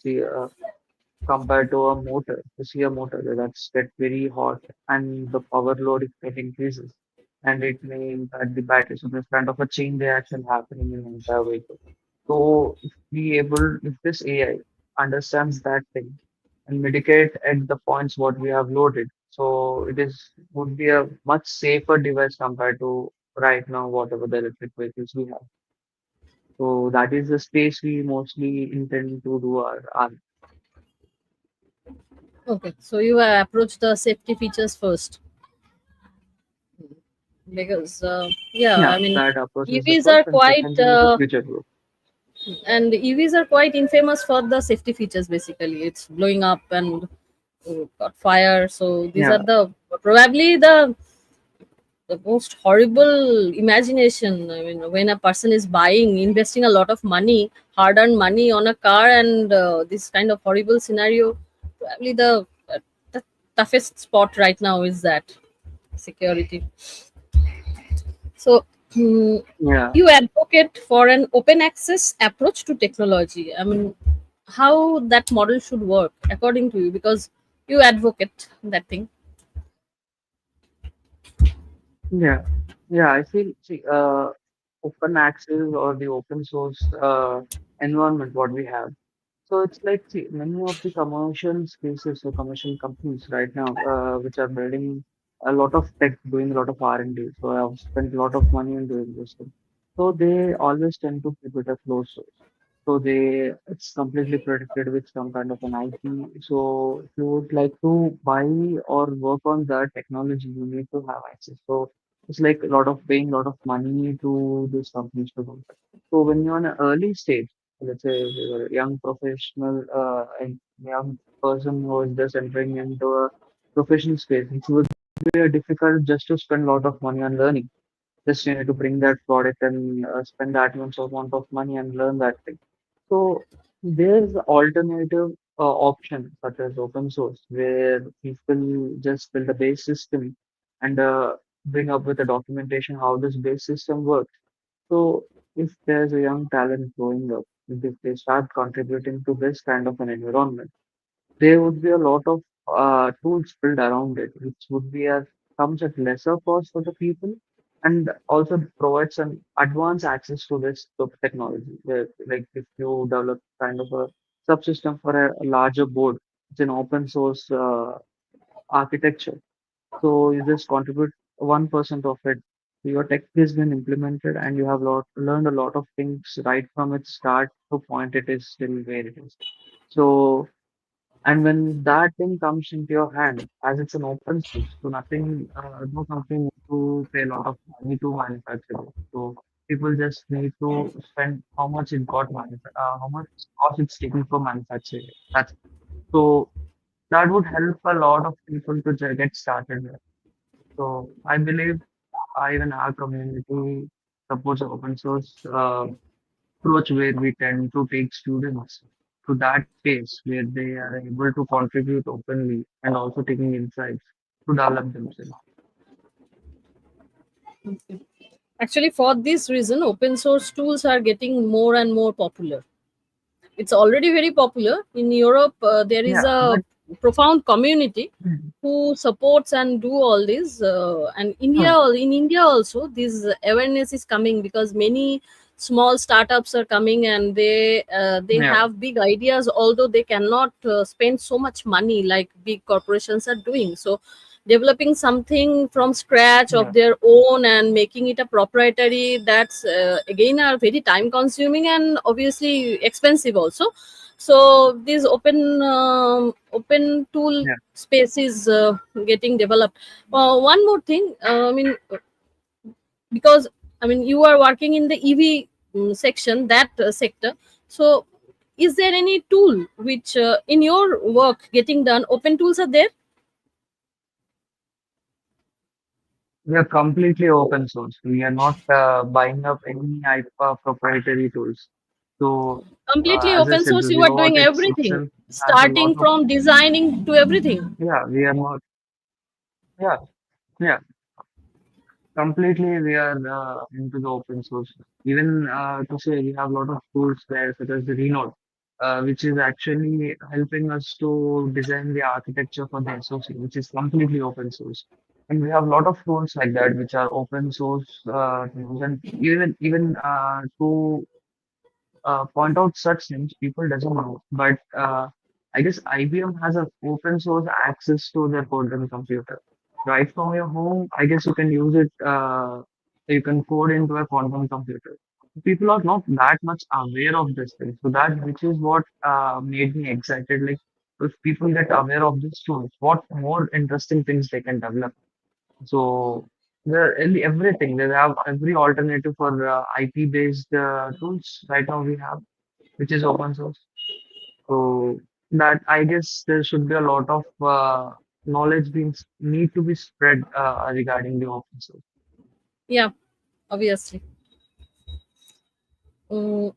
see compared to a motor. You see a motor that's get very hot and the power load it increases and it may impact the battery. So there's kind of a chain reaction happening in the entire vehicle. So if this AI understands that thing and mitigate at the points what we have loaded, so it is would be a much safer device compared to right now whatever the electric vehicles we have. So that is the space we mostly intend to do our Okay, so you approach the safety features first because yeah, yeah, I mean that approach is the EVs first, are and quite second thing is the future growth. infamous for the safety features. Basically, it's blowing up and got fire. So these are Yeah, the probably the most horrible imagination. I mean, when a person is buying, investing a lot of money, hard-earned money on a car, and this kind of horrible scenario, probably the toughest spot right now is that security. So, yeah, you advocate for an open access approach to technology. I mean, how that model should work according to you, because you advocate that thing. yeah, yeah. I feel see, open access or the open source environment what we have. So it's like see, many of the commercial spaces or commercial companies right now, which are building a lot of tech, doing a lot of R&D. So I've spent a lot of money in doing this thing. So they always tend to keep it a closed source. So it's completely protected with some kind of an IP. So if you would like to buy or work on that technology, you need to have access. So it's like a lot of paying a lot of money to these companies to do that. So when you're on an early stage, let's say you're a young professional and young person who is just entering into a professional space, it would be difficult just to spend a lot of money on learning. Just you need to bring that product and spend that much amount of money and learn that thing. So there's alternative option such as open source where people just build a base system and bring up with the documentation how this base system works. So if there's a young talent growing up, if they start contributing to this kind of an environment, there would be a lot of tools built around it, which would be a comes at lesser cost for the people and also provides an advanced access to this technology. Like if you develop kind of a subsystem for a larger board, it's an open source architecture. So you just contribute 1% of it. Your tech has been implemented and you have learned a lot of things right from its start to point it is still where it is. So and when that thing comes into your hand, as it's an open source, so no company need to pay a lot of money to manufacture it. So people just need to spend how much it got how much cost it's taking for manufacturing it. That's so that would help a lot of people to get started with. So I believe even our community supports open source approach where we tend to take students to that space where they are able to contribute openly and also taking insights to develop themselves. Actually, for this reason, open source tools are getting more and more popular. It's already very popular in Europe. There is Yeah, a but profound community mm, who supports and do all this, and mm, in India also this awareness is coming because many small startups are coming, and they yeah, have big ideas, although they cannot spend so much money like big corporations are doing. So developing something from scratch of yeah, their own and making it a proprietary, that's again are very time consuming and obviously expensive also. So this open tool yeah. space is getting developed. One more thing, I mean, because I mean you are working in the EV section, that sector. So is there any tool which in your work getting done, open tools are there? We are completely open source. We are not buying up any proprietary tools. So, Completely as I open said, the source, you are doing Zerovortex everything, itself has a lot starting of, from designing to everything. yeah, we are not, yeah, yeah. completely we are into the open source. Even to say we have a lot of tools there, such as the Renode, which is actually helping us to design the architecture for the SoC, which is completely open source. And we have a lot of tools like that, which are open source tools. And even to point out such things people doesn't know. But I guess IBM has an open source access to their quantum computer. Right from your home, I guess you can use it. You can code into a quantum computer. People are not that much aware of this thing. So that which is what made me excited. Like if people get aware of this tools, what more interesting things they can develop. So there everything they have every alternative for IP based tools right now we have which is open source. So that I guess there should be a lot of knowledge need to be spread regarding the open source. Yeah, obviously. Mm,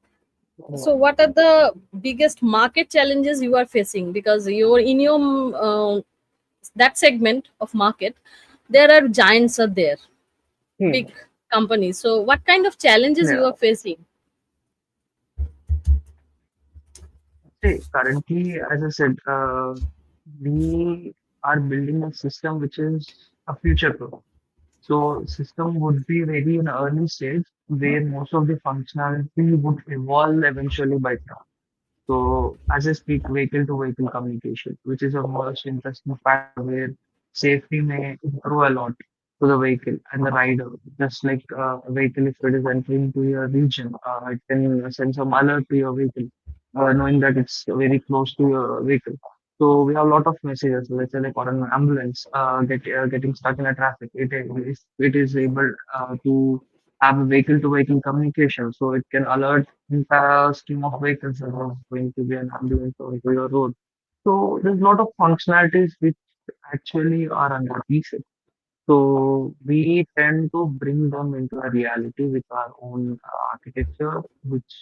Yeah. so what are the biggest market challenges you are facing? Because you're in your that segment of market, there are giants are there, big Hmm. companies. So what kind of challenges you Yeah. are facing? See, currently, as I said, we are building a system which is a future proof. So system would be very in early stage where most of the functionality would evolve eventually by time. So as I speak, vehicle to vehicle communication, which is a most interesting factor where safety may improve a lot to the vehicle and the rider. Just like a vehicle, if it is entering to your region, it can send some alert to your vehicle, knowing that it's very close to your vehicle. So we have a lot of messages. Let's say like on an ambulance, getting stuck in a traffic, it is able to have a vehicle to vehicle communication, so it can alert entire stream of vehicles that was going to be an ambulance onto your road. So there's a lot of functionalities which actually are under pieces. So we tend to bring them into a reality with our own architecture, which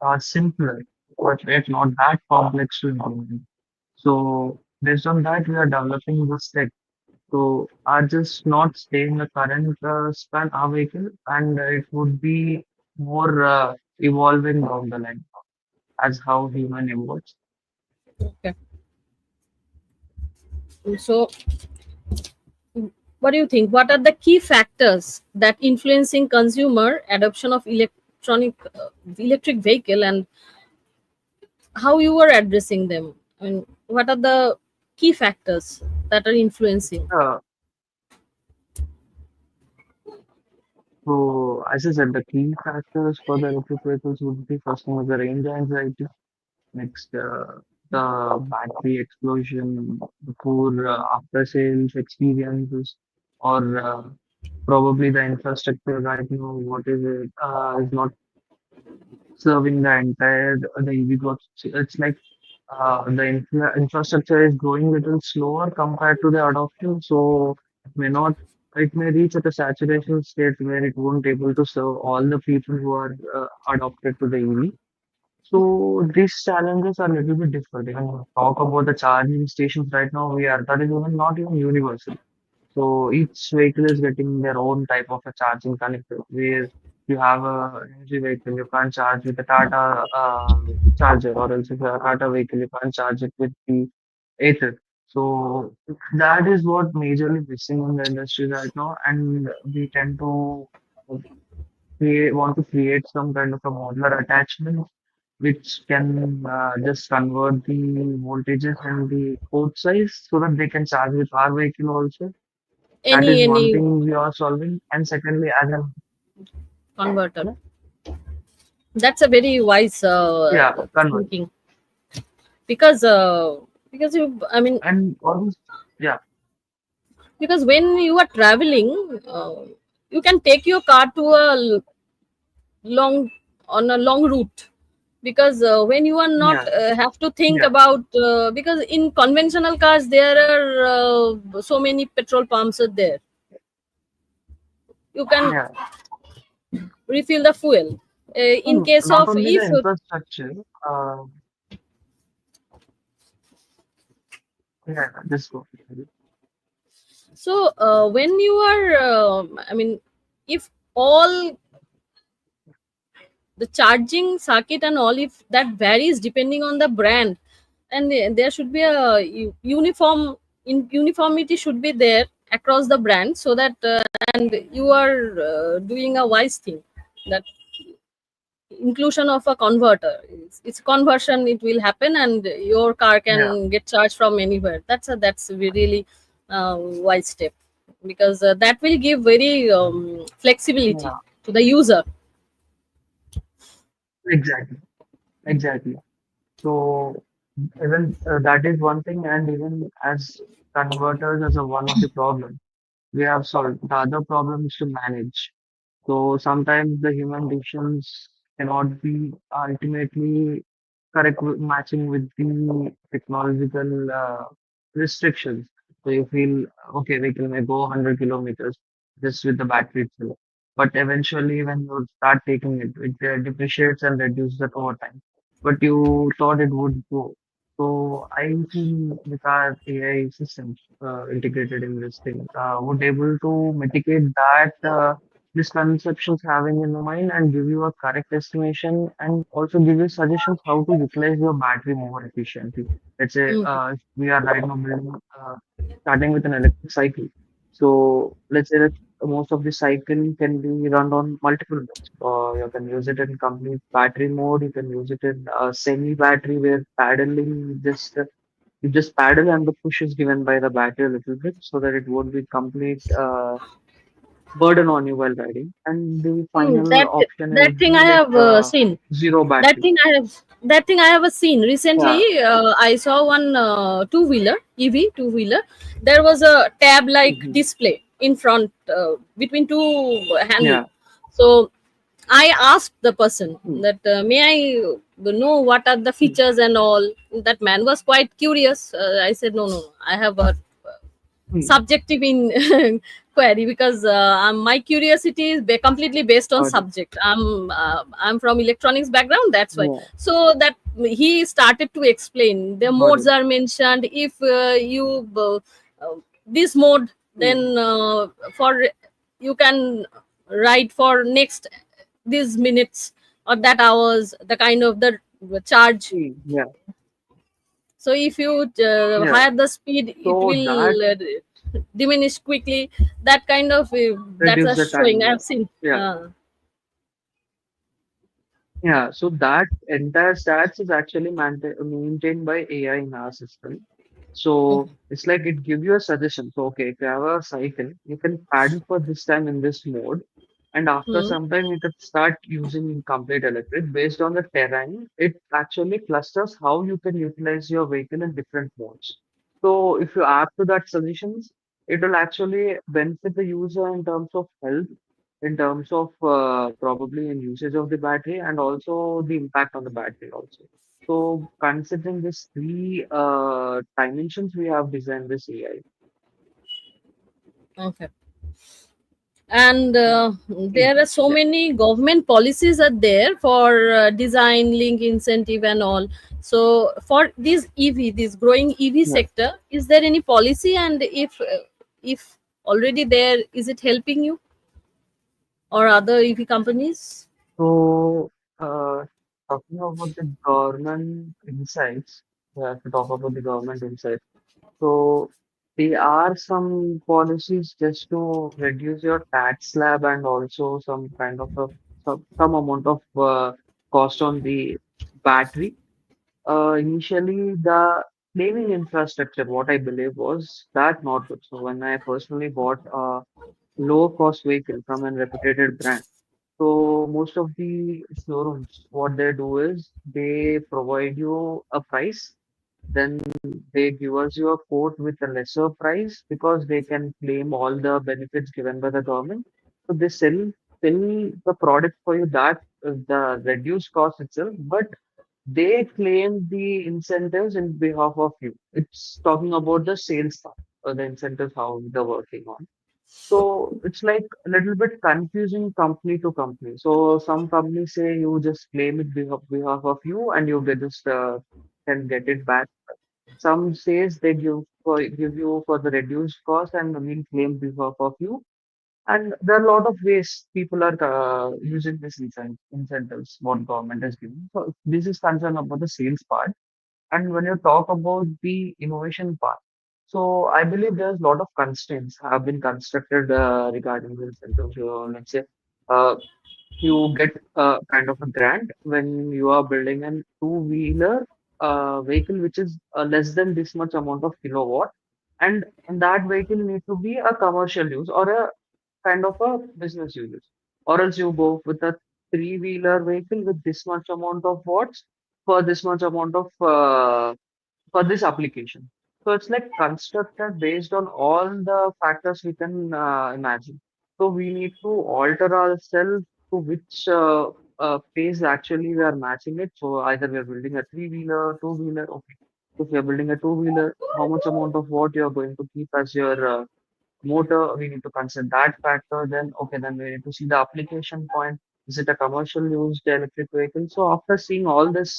are simpler, but yet not that complex to implement. So based on that, we are developing this tech. So are just not stay in the current span our vehicle, and it would be more evolving down the line as how human evolves. Okay. So what do you think? What are the key factors that influencing consumer adoption of electric vehicle, and how you are addressing them? I mean, what are the key factors that are influencing? Uh, so as I said, the key factors for the electric vehicles would be first one is the range anxiety, next the battery explosion, the poor after sales experiences, or probably the infrastructure right now. What is it? Is not serving the entire the EV growth. It's like the infrastructure is growing little slower compared to the adoption, so it may not. It may reach at a saturation state where it won't able to serve all the people who are adopted to the EV. So these challenges are a little bit different. When we talk about the charging stations right now, we are that is even not even universal. So each vehicle is getting their own type of a charging connector where you have a energy vehicle, you can't charge with the Tata charger, or else if you have a Tata vehicle, you can't charge it with the Ather. So that is what majorly missing in the industry right now, and we tend to want to create some kind of a modular attachment which can just convert the voltages and the port size so that they can charge with our vehicle also. That is one Any thing we are solving. And secondly, as a converter? That's a very wise yeah, convert. thinking, because you, I mean, And almost yeah, because when you are traveling, you can take your car to a long on a long route, because when you are not yeah, have to think yeah, about, because in conventional cars there are so many petrol pumps are there, you can yeah. refill the fuel. In case Not of only the if infrastructure, yeah, just go. so when you are I mean, if all the charging circuit and all, if that varies depending on the brand, and there should be a uniform uniformity should be there across the brand, so that and you are doing a wise thing, that inclusion of a converter, it's conversion, it will happen and your car Yeah, can get charged from anywhere. That's a really wise step, because that will give very flexibility yeah, to the user. exactly, exactly. So even that is one thing, and even as converters as a one of the problem we have solved. The other problem is to manage. So sometimes the human decisions cannot be ultimately correct matching with the technological restrictions. So you feel okay, vehicle may go 100 kilometers just with the battery itself, but eventually when you start taking it, it depreciates and reduces it over time. But you thought it would go. So I feel with our AI systems integrated in this thing, would able to mitigate that. Misconceptions having in the mind and give you a correct estimation and also give you suggestions how to utilize your battery more efficiently. Let's say Mhm. if we are right now building, starting with an electric cycle. So let's say that most of the cycle can be run on multiple modes. You can use it in complete battery mode. You can use it in semi battery where paddling you just paddle and the push is given by the battery a little bit so that it won't be complete. Burden on you while riding. And the final That option that would thing be I with have seen. zero That battery. thing I have that thing I have seen recently. Yeah. I saw one two wheeler, EV two wheeler. There was a tab like Hmm. display in front, between two handle. Yeah. So I asked the person Hmm. that may I know what are the Hmm. features and all. That man was quite curious. I said no, no, no. I have a Hmm. subjective in query, because my curiosity is completely based on Got it. subject. I'm from electronics background, that's why. Yeah. So that he started to explain the Got modes it. are mentioned. If you this mode, Hmm. then for you can write for next these minutes or that hours, the kind of the charge. Hmm. Yeah. So if you Yeah. higher the speed, it So that will diminish quickly. That kind of that's a reduce the showing time. I've Yeah. seen. Yeah. Yeah. So that entire stats is actually maintained by AI in our system. So it's like it gives you a suggestion. So okay, if you have a cycle, you can paddle for this time in this mode. And after Hmm. some time, you can start using complete electric based on the terrain. It actually clusters how you can utilize your vehicle in different modes. So if you add to that suggestions, it will actually benefit the user in terms of health, in terms of probably in usage of the battery, and also the impact on the battery also. So considering these three dimensions, we have designed this AI. Okay. And there are so Yeah. many government policies are there for design link incentive and all. So for this ev, this growing ev Yeah. sector, is there any policy, and if already there, is it helping you or other ev companies? So, talking about the government insights, we have to talk about the government insights. So, there are some policies just to reduce your tax slab and also some kind of some amount of cost on the battery. Initially, the claiming infrastructure, what I believe was that not good. So, when I personally bought a low cost vehicle from a reputed brand, so most of the showrooms, what they do is they provide you a price, then they give us you a quote with a lesser price because they can claim all the benefits given by the government. So they sell the product for you that the reduced cost itself, but they claim the incentives in behalf of you. It's talking about the sales part or the incentives how they're working on. So it's like a little bit confusing company to company. So some companies say you just claim it behalf of you and you get just can get it back. Some says they give you for the reduced cost and will claim behalf of you. And there are a lot of ways people are using this incentives what government is giving. So this is concerned about the sales part. And when you talk about the innovation part, so I believe there's a lot of constraints have been constructed regarding the incentives. So let's say uh, you get kind of a grant when you are building a two-wheeler vehicle which is less than this much amount of kilowatt, and that vehicle need to be a commercial use or a kind of a business use, or else you go with a three-wheeler vehicle with this much amount of watts for this much amount of for this application. So it's like constructed based on all the factors we can imagine. So we need to alter ourselves to which phase actually we are matching it. So either we are building a three-wheeler, two-wheeler. Okay. If we are building a two-wheeler, how much amount of watt you are going to keep as your motor, we need to consider that factor. Then, okay, then we need to see the application point. Is it a commercial used electric vehicle? So after seeing all these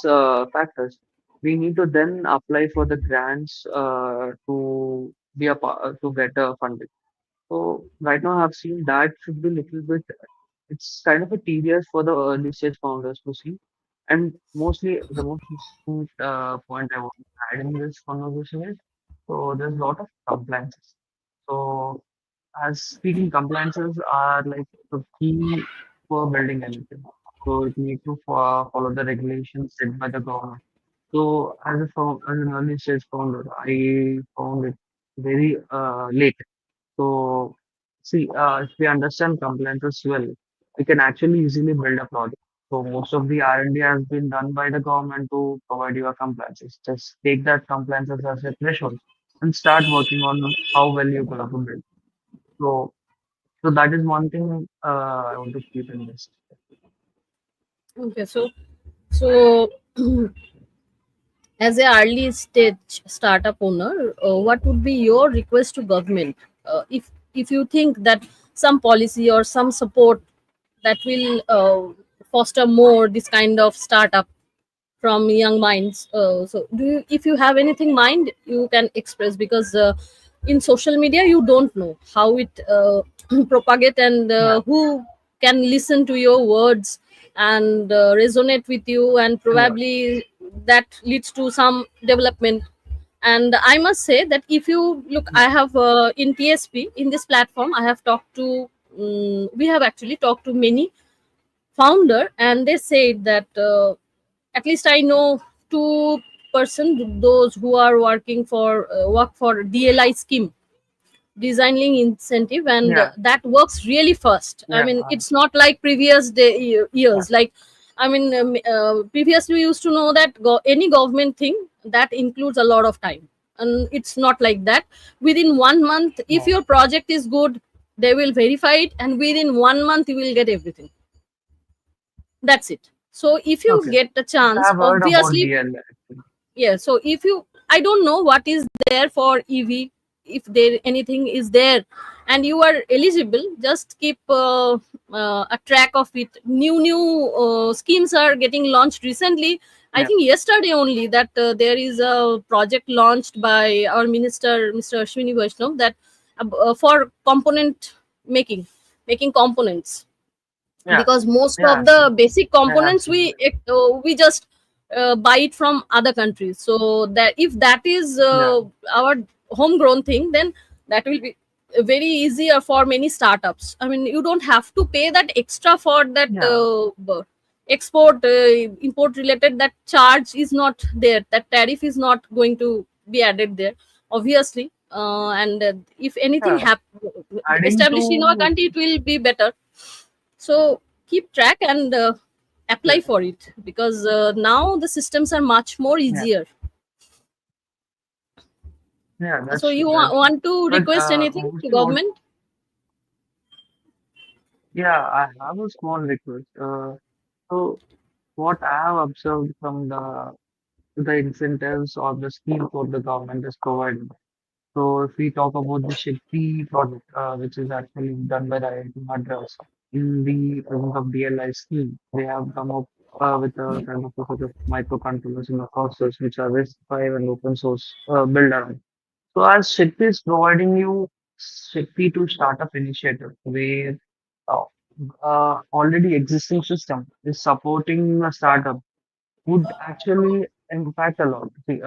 factors, we need to then apply for the grants to be to get funding. So right now, I've seen that should be little bit. It's kind of a tedious for the early stage founders to see. And mostly, the most important point I want to add in this conversation is so there's a lot of compliances. So as speaking, compliances are like the key for building anything. So it need to follow the regulations set by the government. So as an early stage founder, I found it very late. So see, if we understand compliances well, we can actually easily build a product. So most of the R&D has been done by the government to provide you a compliances. Just take that compliances as a threshold and start working on how well you're going to build. So so that is one thing I want to keep in this. Okay, so as a early stage startup owner, what would be your request to government? If you think that some policy or some support that will foster more this kind of startup from young minds, so do you, if you have anything in mind, you can express, because in social media you don't know how it propagate, and Yeah, who can listen to your words and resonate with you, and yeah, probably that leads to some development. And I must say that if you look, yeah, I have in TSP, in this platform, I have talked to we have actually talked to many founder, and they said that at least I know 2% those who are working for work for DLI scheme, designing incentive, and yeah, that works really fast. I yeah, mean, it's not like previous yeah, years, like, I mean, previously we used to know that any government thing that includes a lot of time, and it's not like that. Within 1 month, if yeah. your project is good, they will verify it, and within 1 month you will get everything. That's it. So if you Okay. get a Yes, I chance, have heard about obviously, DL actually. yeah. So if you, I don't know what is there for EV, if there anything is there and you are eligible, just keep a track of it. New schemes are getting launched recently. I Yeah, think yesterday only that there is a project launched by our minister, Mr. Ashwini Vaishnav, that for component making, making components, yeah, because most yeah. of the basic I have components seen that. we just buy it from other countries. So that if that is Yeah, our homegrown thing, then that will be very easier for many startups. I mean, you don't have to pay that extra for that yeah, export import related, that charge is not there, that tariff is not going to be added there, obviously. And if anything yeah. Adding established in our to country, it will be better. So keep track and yeah, apply for it, because now the systems are much more yeah, easier. yeah. So you That's true. want to But request anything to mostly what? government? Yeah, I have a small request. So what I have observed from the incentives or the scheme what the government is providing. So if we talk about the Shakti project, which is actually done by the IIT Madras in the presence of DLI scheme, they have come up with a kind of a sort of microcontrollers in the process which are RISC-V and open source built around. So as Shakti is providing you 50 to startup initiative where uh, already existing system is supporting a startup would actually impact a lot. See,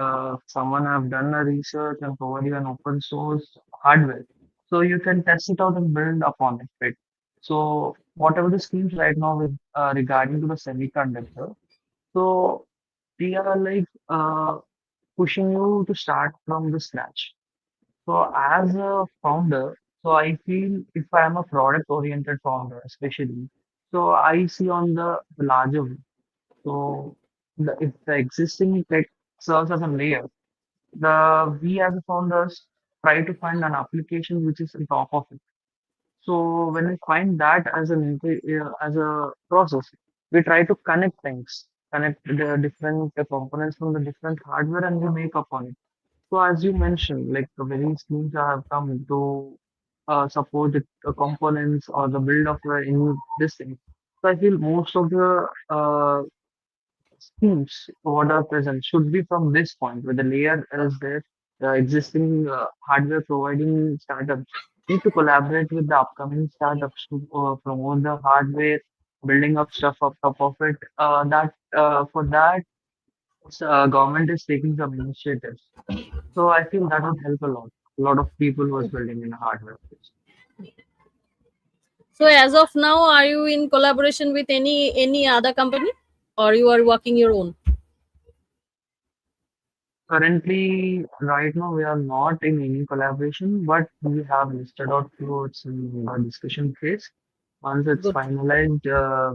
someone have done a research and provide you an open source hardware, so you can test it out and build upon it, right? So whatever the schemes right now with regarding to the semiconductor, so we are like pushing you to start from the scratch. So as a founder, so I feel if I am a product oriented founder, especially, so I see on the larger view. So if the existing tech serves as a layer, the we as a founders try to find an application which is on top of it. So when we find that as as a process, we try to connect things, connect the different components from the different hardware, and we make up on it. So as you mentioned, like the various teams have come to support the components or the build of any this thing. So I feel most of the schemes what are present should be from this point where the layer is there, the existing hardware providing startups need to collaborate with the upcoming startups to promote the hardware, building up stuff up top of it. That for that, government is taking some initiatives. So I feel that would help a lot. A lot of people was building in hardware space. So as of now, are you in collaboration with any other company, or you are working your own? Currently, right now, we are not in any collaboration, but we have listed out few it's in the discussion phase. Once it's Good. finalized,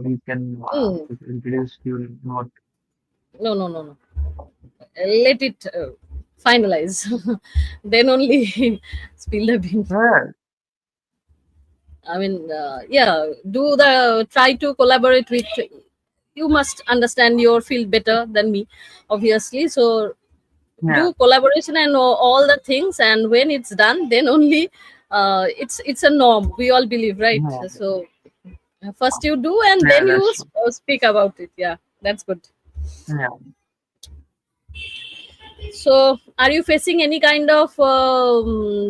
we can Hmm. introduce few more. No, no, no, no. Let it finalize. Then only spill the beans. Yeah, I mean, yeah, do the try to collaborate with. You must understand your field better than me, obviously. So yeah, do collaboration and all the things, and when it's done, then only it's a norm. We all believe, right? yeah, So first you do, and yeah, then you that's true. speak about it. Yeah, that's good. Yeah. So, are you facing any kind of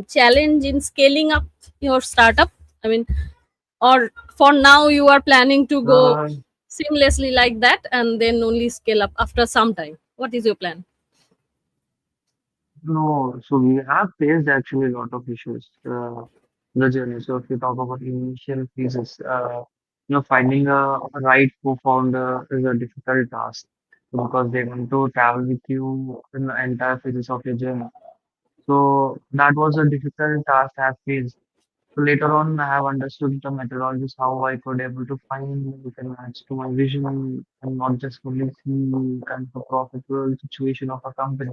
challenge in scaling up your startup? I mean, or for now you are planning to go Uh, seamlessly like that and then only scale up after some time? What is your plan? no, so we have faced actually a lot of issues in the journey. So if you talk about initial phases, finding a right co-founder is a difficult task because they want to travel with you in the entire phases of your journey. So that was a difficult task I have faced. So later on, I have understood the methodologies, how I could able to find who can match to my vision and not just only see kind of a profitable situation of a company.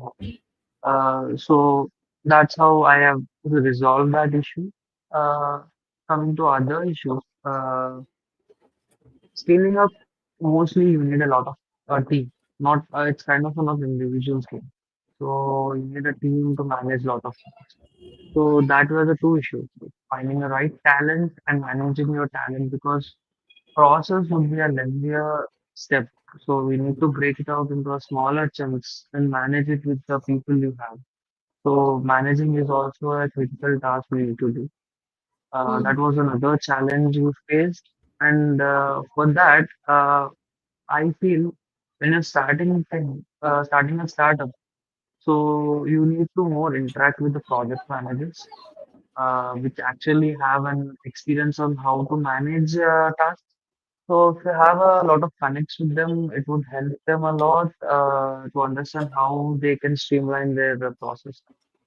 So that's how I have resolved that issue. Uh, Coming to other issues, scaling up mostly you need a lot of team. Not it's kind of a not individual game. So you need a team to manage a lot of things. So that were the two issues: finding the right talent and managing your talent because process would be a lengthier step. So we need to break it out into a smaller chunks and manage it with the people you have. So managing is also a critical task we need to do. That Hmm. was another challenge we faced. And for that, I feel when you're starting a startup, so you need to more interact with the project managers, which actually have an experience on how to manage tasks. So if you have a lot of connects with them, it would help them a lot to understand how they can streamline their process.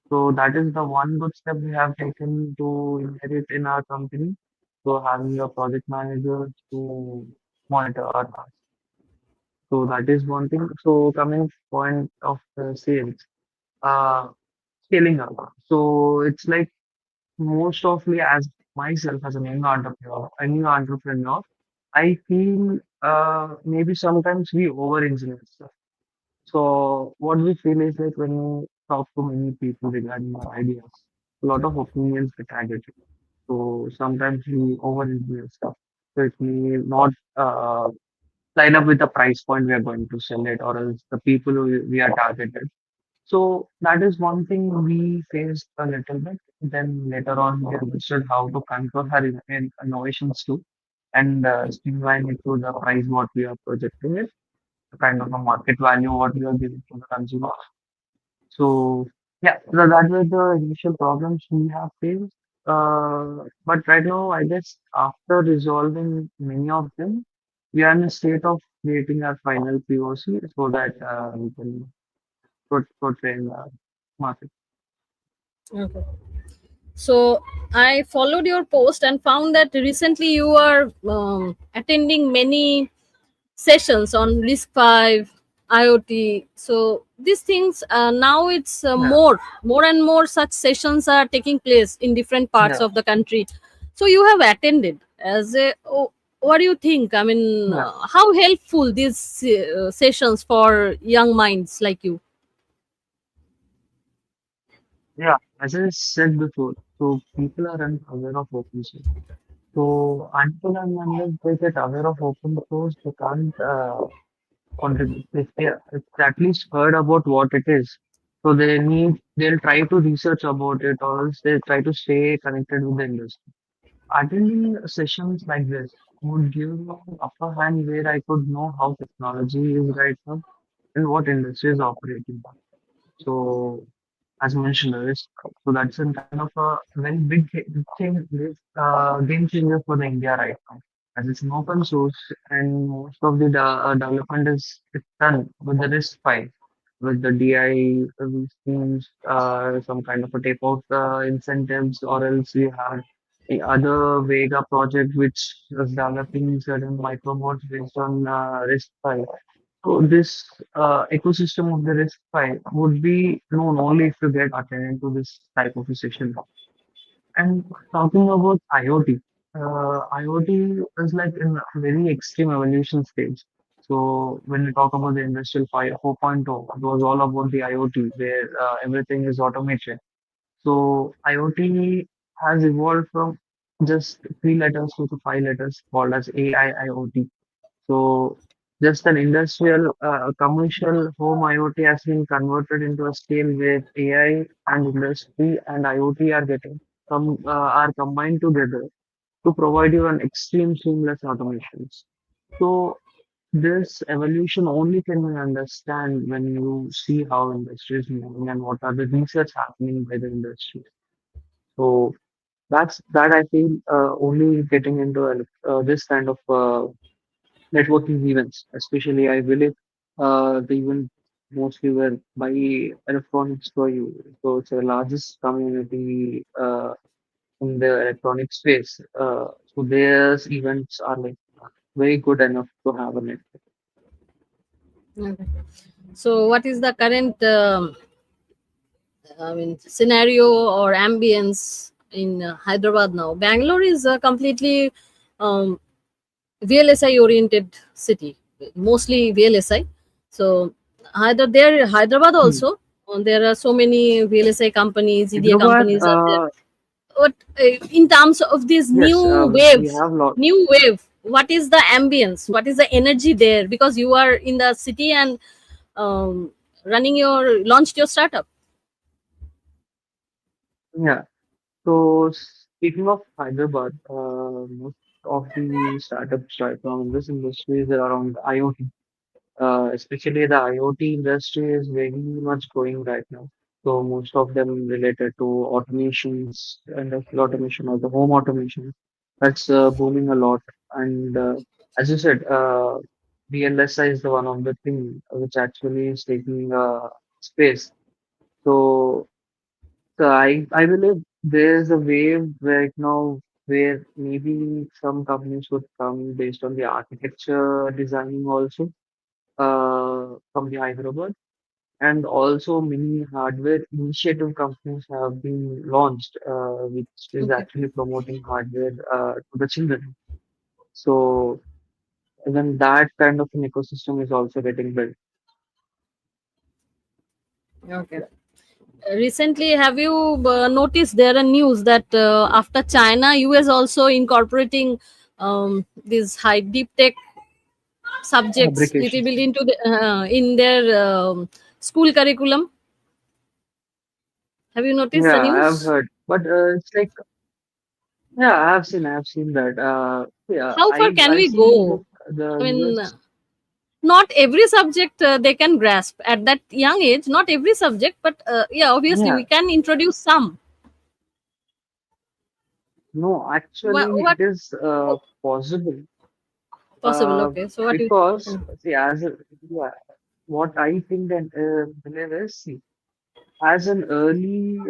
So that is the one good step we have taken to inherit in our company. So having a project manager to monitor our tasks. So that is one thing. So coming point of sales, uh, scaling up. So it's like most of me as myself as a young entrepreneur, I feel maybe sometimes we over engineer stuff. So what we feel is like when you talk to many people regarding our ideas, a lot of opinions get added. So sometimes we over engineer stuff. So it may not line up with the price point we are going to sell it or else the people we are targeted. So that is one thing we faced a little bit. Then later on, we understood how to control our innovations too, and streamline it to the price what we are projecting it, the kind of a market value what we are giving to the consumer. So yeah, that were the initial problems we have faced. But right now, I guess after resolving many of them, we are in a state of creating our final POC so that we can portray in the market. Okay. So I followed your post and found that recently you are attending many sessions on RISC-V, IoT. So these things now it's Yeah, more and more such sessions are taking place in different parts yeah, of the country. So you have attended as a. Oh, what do you think? I mean, yeah, how helpful these sessions for young minds like you? yeah. As I said before, so people are unaware of open source. So until and unless they get aware of open source, they can't contribute. If they at least heard about what it is, so they'll try to research about it, or else they try to stay connected with the industry. Attending sessions like this would give me an upper hand where I could know how technology is right now and what industry is operating. So, as mentioned, risk. So that's a kind of a very big thing, game changer for the India right now. As it's an open source, and most of the development is it's done with the RISC-V, with the DI schemes, some kind of a tape out incentives, or else we have the other Vega project which is developing certain microboards based on RISC-V. So this ecosystem of the RISC-V would be known only if you get attended to this type of a session. And talking about IoT, IoT is like in a very extreme evolution stage. So when we talk about the Industrial 5 4.0, it was all about the IoT where everything is automated. So IoT has evolved from just three letters to five letters called as AI IoT. So just an industrial, commercial home IoT has been converted into a scale where AI and industry and IoT are getting are combined together to provide you an extreme seamless automations. So this evolution only can you understand when you see how industry is moving and what are the research happening by the industry. So that I feel only getting into this kind of networking events, especially I believe the event mostly were by electronics for you. So it's the largest community in the electronic space. So their events are like very good enough to have a network. Okay. So what is the current scenario or ambience in Hyderabad now? Bangalore is a completely um, VLSI oriented city, mostly VLSI. So either there, Hyderabad Hmm. also, there are so many VLSI companies, EDA Hyderabad, companies are there. But in terms of this yes, we have lot. new wave, what is the ambience? What is the energy there? Because you are in the city and um, running your launched your startup. Yeah. So speaking of Hyderabad, most of the startups right now in this industry is around IoT. Especially the IoT industry is very much growing right now. So most of them related to automations, industrial automation or the home automation. That's booming a lot. And as you said, BLSI is the one of the thing which actually is taking space. So, so I believe there's a wave right now where maybe some companies would come based on the architecture designing also from the Hyderabad, and also many hardware initiative companies have been launched, which is Okay. actually promoting hardware to the children. So even that kind of an ecosystem is also getting built. Okay. Recently, have you noticed there are news that after China, US also incorporating these high deep tech subjects little Fabrication. bit into the in their school curriculum. Have you noticed the Yeah, I've news? heard, but it's like, yeah, I've seen that. Yeah, How far I can I we see. go? Look, the I mean, US. not every subject they can grasp at that young age. Not every subject, but yeah, obviously Yeah, we can introduce some. no, actually, What it is possible. possible? Uh, Okay, so what you? because Hmm. see, yeah, what I think and believe is, see, as an early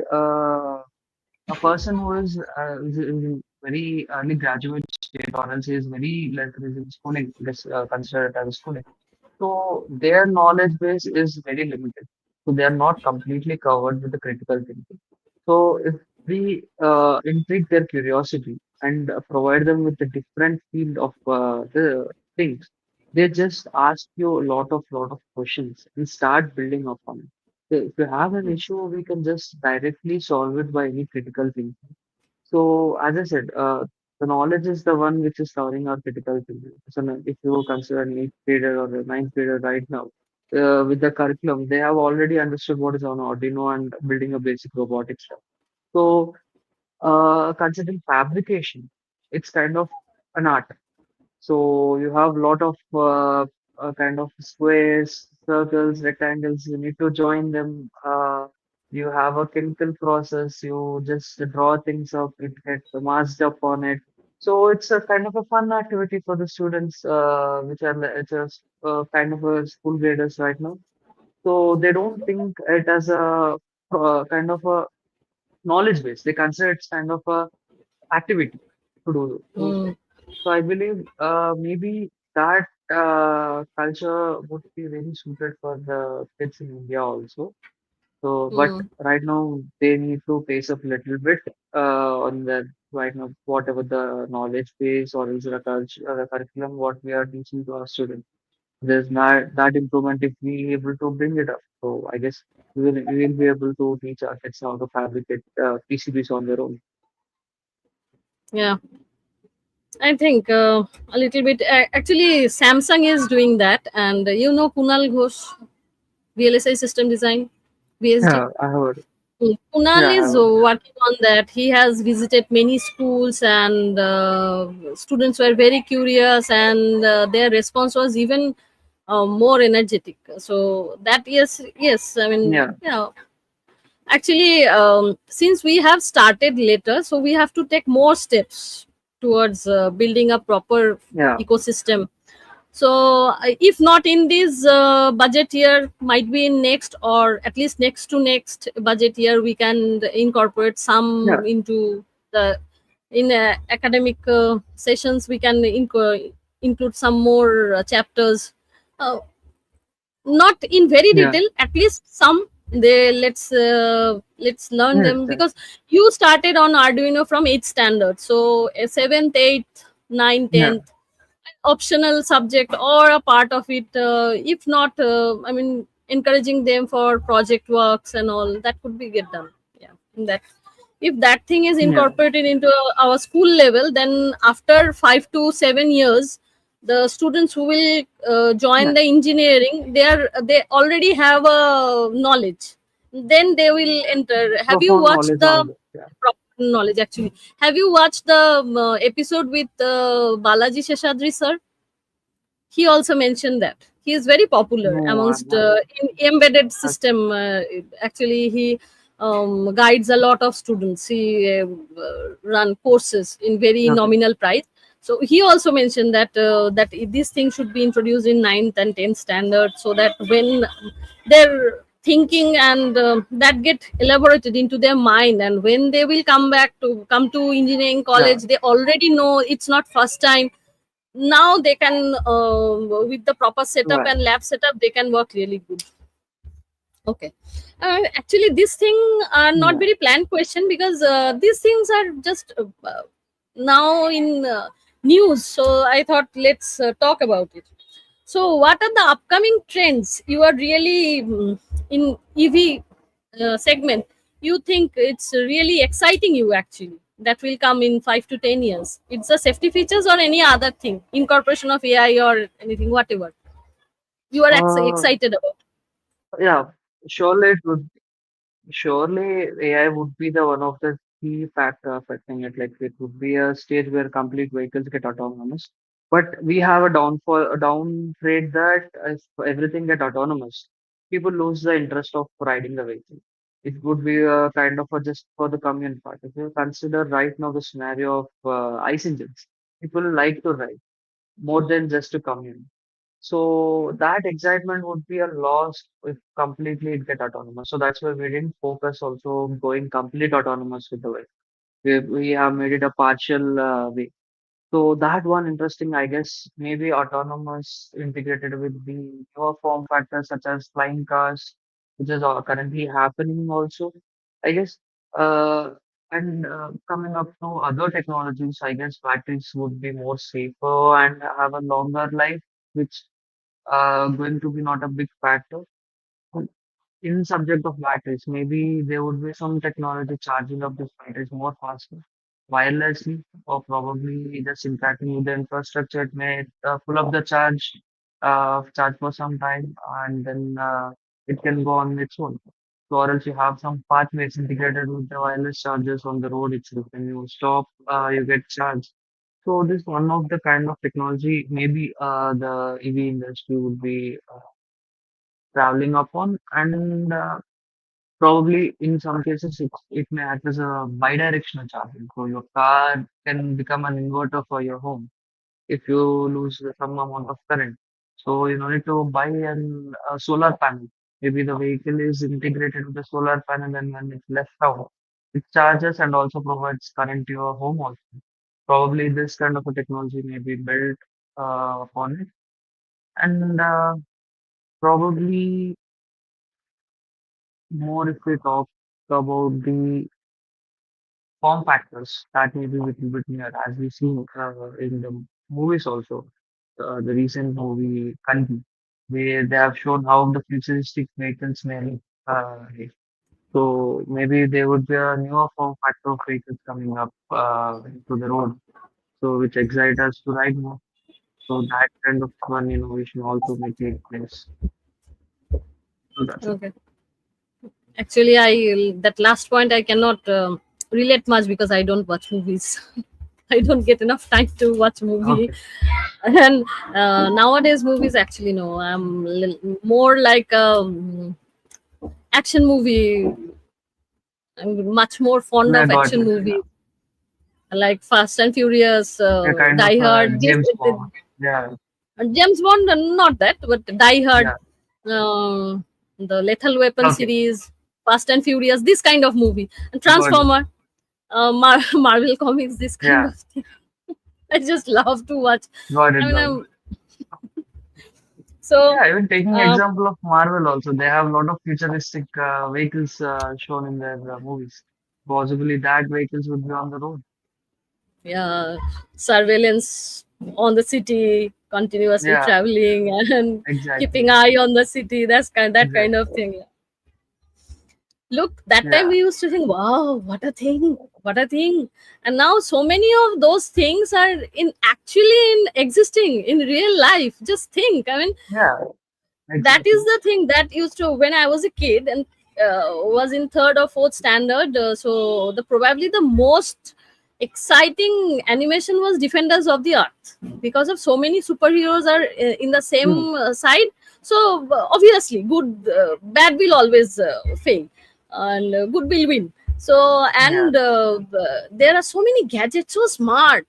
a person who is in very early graduate state, or else is very like is in schooling, let's consider it as a schooling. So their knowledge base is very limited. So they are not completely covered with the critical thinking. So if we intrigue their curiosity and provide them with a different field of the things, they just ask you a lot of questions and start building up on it. So if you have an issue, we can just directly solve it by any critical thinking. So as I said, the knowledge is the one which is covering our critical thinking. So now if you consider an eighth grader or a ninth grader right now, with the curriculum, they have already understood what is on Arduino and building a basic robotics stuff. So considering fabrication, it's kind of an art. So you have a lot of kind of squares, circles, rectangles. You need to join them. You have a chemical process. You just draw things up. It gets masked up on it. So it's a kind of a fun activity for the students, which are it's a kind of a school graders right now. So they don't think it as a kind of a knowledge base. They consider it's kind of a activity to do so. Mm, So I believe maybe that culture would be very suited for the kids in India also. So, but mm, right now they need to pace up a little bit on the right now whatever the knowledge base or is the culture the curriculum what we are teaching to our students. There's not that improvement if we able to bring it up. So I guess we will be able to teach our kids how to fabricate PCBs on their own. yeah, I think a little bit. Actually, Samsung is doing that, and Kunal Ghosh, VLSI System Design, VSD. Yeah, I heard. Kunal Yeah, I is heard. working on that. He has visited many schools, and students were very curious, and their response was even more energetic. So that, yes. I Yeah, mean, yeah. Actually, since we have started later, so we have to take more steps towards building a proper yeah, ecosystem. So if not in this budget year, might be in next, or at least next to next budget year, we can incorporate yeah, some into the in academic sessions. We can include some more chapters. Uh, Not in very yeah. detail, at least some. They let's learn Yes, them, yes, because you started on Arduino from 8th standard, so a 7th, 8th, 9th, yeah, 10th optional subject or a part of it, if not I mean, encouraging them for project works and all that could be get done. Yeah, that if that thing is yeah, incorporated into our school level, then after 5 to 7 years, the students who will yeah. join the engineering, they already have a knowledge. Then they will enter. Have you Profound watched knowledge the on this. Yeah. proper knowledge? Actually, have you watched the episode with Balaji Sheshadri sir? He also mentioned that he is very popular No, I'm amongst not. in embedded I've- system. Actually, he guides a lot of students. He run courses in very Okay. nominal price. So he also mentioned that this thing should be introduced in ninth and 10th standard, so that when they're thinking and that get elaborated into their mind, and when they will come to engineering Yeah, college, they already know it's not first time. Now they can with the proper setup right. and lab setup, they can work really good. Okay. Actually, this thing are not Yeah. very planned question, because these things are just now in news, so I thought let's talk about it. So what are the upcoming trends you are really in EV segment, you think it's really exciting you, actually, that will come in 5 to 10 years? It's the safety features or any other thing, incorporation of AI or anything, whatever you are Uh, excited about? yeah. Surely it would. Surely AI would be the one of the key factor affecting it. Like it would be a stage where complete vehicles get autonomous. But we have a downfall, a downgrade that if everything get autonomous, people lose the interest of riding the vehicle. It would be a kind of a just for the commune part. If you consider right now the scenario of ice engines, people like to ride more than just to commune. So that excitement would be a loss if completely it get autonomous. So that's why we didn't focus also on going complete autonomous with the way. We have made it a partial way. So that one interesting, I guess, maybe autonomous integrated with the newer form factors such as flying cars, which is currently happening also. I guess, uh, and coming up to other technologies, I guess batteries would be more safer and have a longer life, which going to be not a big factor. But in subject of batteries, maybe there would be some technology charging up these batteries more faster, wirelessly, or probably just interacting with the infrastructure. It may pull up the charge for some time, and then it can go on its own. So, or else you have some pathways integrated with the wireless chargers on the road itself. When you stop, you get charged. So this one of the kind of technology maybe the EV industry would be traveling upon, and probably in some cases it may act as a bidirectional charging. So your car can become an inverter for your home if you lose some amount of current. So you don't need to buy a solar panel. Maybe the vehicle is integrated with the solar panel, and when it's left out, it charges and also provides current to your home also. Probably this kind of a technology may be built upon it. And probably more if we talk about the form factors, that may be a little bit near, as we see in the movies also. The recent movie Kanti, where they have shown how the futuristic vehicles may look. So maybe there would be a newer form factor of vehicles coming up to the road, so which excite us to ride more. So that kind of one innovation also may take place. So that's it. Okay. Actually, I that last point I cannot relate much because I don't watch movies. I don't get enough time to watch movie, Okay. and nowadays movies actually no. I'm more like action movie. I'm much more fond Yeah, of got action it. Yeah. movies like Fast and Furious, A kind of Die Hard. James Bond. Yeah. James Bond, not that, but Die Hard, Yeah. uh, the Lethal Weapon Okay. series, Fast and Furious, this kind of movie, and Got it. Transformer, Marvel comics, this kind Yeah. of thing. I just love to watch. Got I it. mean, Got it. so Yeah, even taking uh, example of Marvel also, they have a lot of futuristic vehicles shown in their movies. Possibly that vehicles would be on the road. yeah, surveillance on the city, continuously Yeah, traveling and keeping exactly. eye on the city. That kind of Exactly. thing. Look, that time Yeah. we used to think, wow, what a thing. And now so many of those things are in actually in existing in real life. Just think. I mean, Yeah, that is exactly. the thing that used to when I was a kid and was in third or fourth standard. So the probably the most exciting animation was Defenders of the Earth because of so many superheroes are in the Hmm. same side. So obviously, bad will always fail, and good will win. So Yeah. and there are so many gadgets, so smart.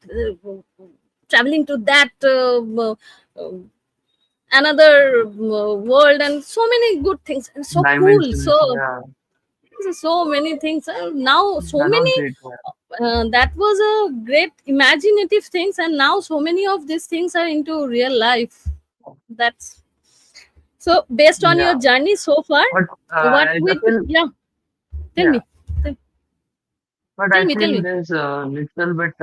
Traveling to that another world and so many good things and so cool, Dimensions. Yeah. so many things now so That was many great. Yeah. that was a great imaginative things, and now so many of these things are into real life. That's so based on your Yeah. journey so far, But what I with feel, yeah, tell yeah. me, tell, But tell I me, tell feel me. there's a little bit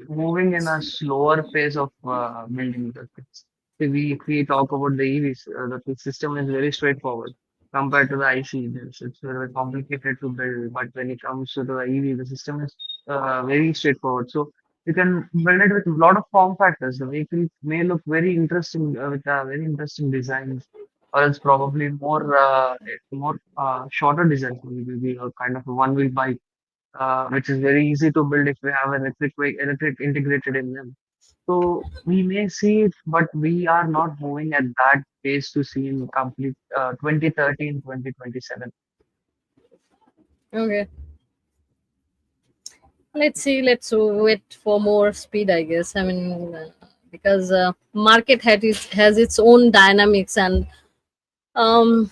moving in a slower pace of building the things. If we talk about the EVs, the system is very straightforward compared to the IC. It's very complicated to build, but when it comes to the EV, the system is very straightforward. So you can build it with a lot of form factors. The vehicle may look very interesting with very interesting designs. or else probably more shorter designs, maybe a kind of a one-wheel bike, which is very easy to build if we have electric integrated in them. So we may see it, but we are not moving at that pace to see in complete 2030 and 2027. Okay, let's see. Let's wait for more speed, I guess. I mean, because market has its own dynamics, and um,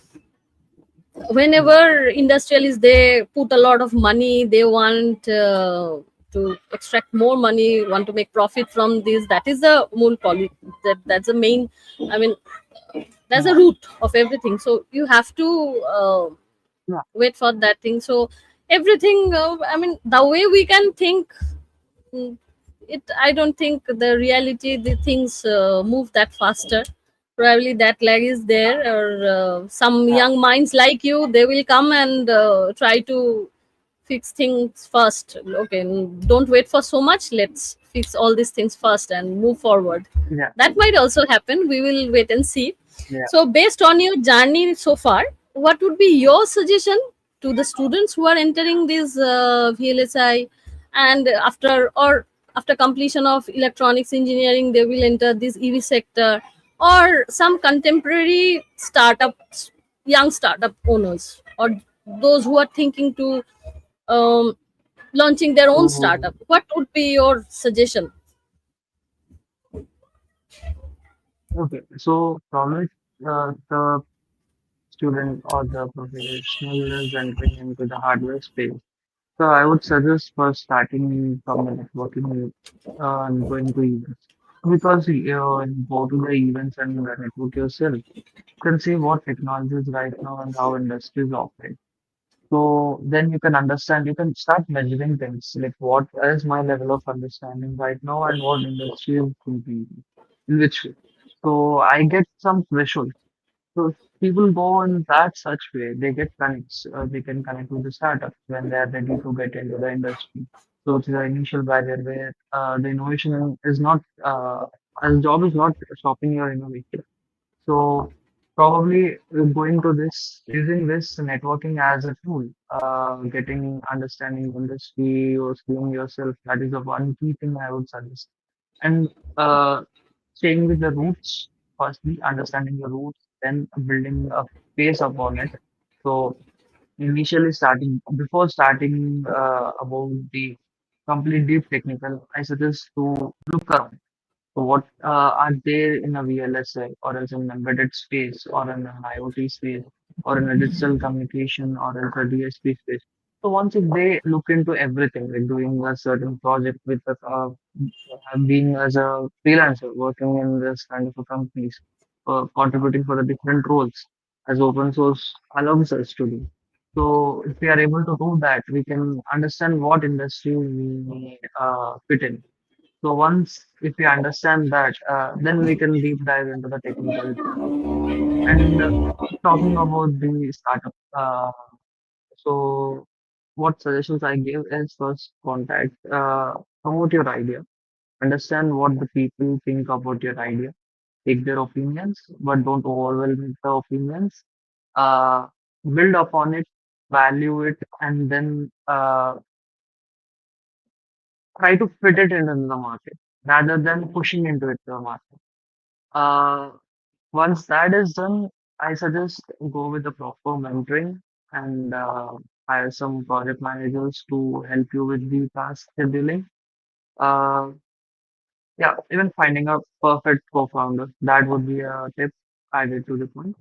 Yeah, whenever industrialists they put a lot of money, they want to extract more money, want to make profit from this. That is the whole that's the main. I mean, that's the yeah, root of everything. So you have to yeah, wait for that thing. So everything. I mean, the way we can think. mm, It. I don't think the reality, the things move that faster. Probably that lag is there, or some yeah, young minds like you, they will come and try to fix things first. Okay, don't wait for so much. Let's fix all these things first and move forward. yeah, That might also happen. We will wait and see. yeah. So, based on your journey so far, what would be your suggestion to the students who are entering this VLSI, and after completion of electronics engineering, they will enter this EV sector, or some contemporary startups, young startup owners, or those who are thinking to um, launching their own So, startup? What would be your suggestion? okay, so from it, the student or the professional is entering into the hardware space. So I would suggest first starting from the networking and going to events. Because you go to the events and network yourself, you can see what technologies right now and how industries operate. So then you can understand, you can start measuring things like what is my level of understanding right now and what industry will be in which way. So I get some threshold. So if people go in that such way, they get connects. They can connect with the startups when they are ready to get into the industry. So it's the initial barrier where the innovation is not, as job is not stopping your innovation. So probably going to this, using this networking as a tool, getting understanding industry or skilling yourself. That is the one key thing I would suggest. And uh, staying with the roots, firstly, understanding the roots, then building a base upon it. So initially starting, before starting about the complete deep technical, I suggest to look around. So what are there in a VLSI or as an embedded space or in an IoT space or in a digital communication or as a DSP space? So once if they look into everything, like doing a certain project with being as a freelancer, working in this kind of a companies, contributing for the different roles as open source allows us to do. So if we are able to do that, we can understand what industry we fit in. So once if we understand that, then we can deep dive into the technical part. And talking about the startup, so what suggestions I give is first contact, promote your idea, understand what the people think about your idea, take their opinions, but don't overwhelm with the opinions. Uh, Build upon it, value it, and then try to fit it into the market rather than pushing into it the market. Uh, Once that is done, I suggest go with the proper mentoring and hire some project managers to help you with the task scheduling. Uh, yeah, even finding a perfect co-founder, that would be a tip added to the point.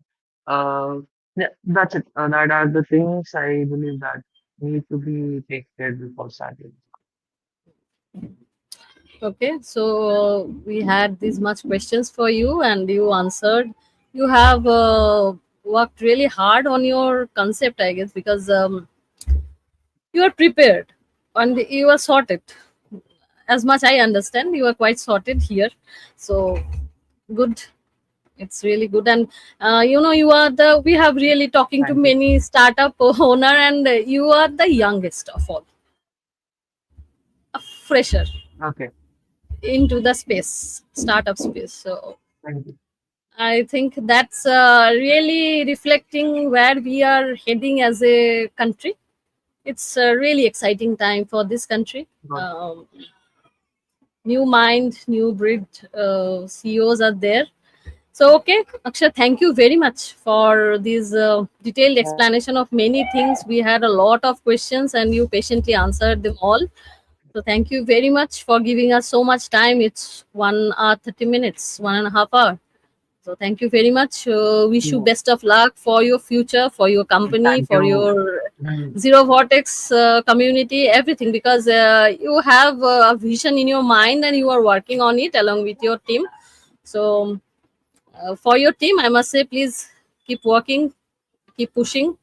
Uh, yeah, that's it. That are the things I believe that need to be taken care before starting. Okay, so we had these much questions for you, and you answered. You have worked really hard on your concept, I guess, because you are prepared and you are sorted. As much I understand, you are quite sorted here. So good. It's really good. And you are the we have really talking to Thank you. many startup owner, and you are the youngest of all, a fresher Okay, into the space, startup space. So thank you. I think that's really reflecting where we are heading as a country. It's a really exciting time for this country. Got New mind, new breed CEOs are there. So, okay, Akshar, thank you very much for this detailed uh, explanation of many things. We had a lot of questions and you patiently answered them all. So, thank you very much for giving us so much time. It's 1 hour, 30 minutes, 1.5 hours. So, thank you very much. Wish you no, best of luck for your future, for your company, thank for you. your Mm, Zerovortex community, everything, because you have a vision in your mind and you are working on it along with your team. So, for your team, I must say, please keep working, keep pushing,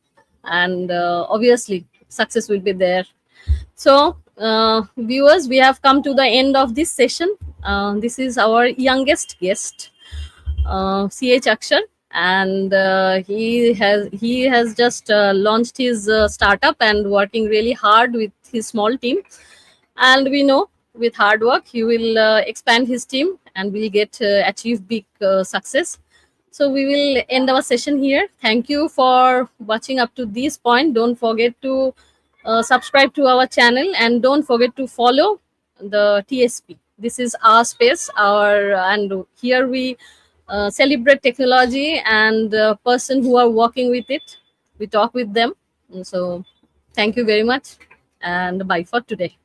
and obviously, success will be there. So, viewers, we have come to the end of this session. This is our youngest guest, CH Akshar, and he has just launched his startup and working really hard with his small team. And we know with hard work he will expand his team and will get achieve big success. So we will end our session here. Thank you for watching up to this point. Don't forget to subscribe to our channel and don't forget to follow the TSP. This is our space, our and here we celebrate technology and person who are working with it. We talk with them. So thank you very much and bye for today.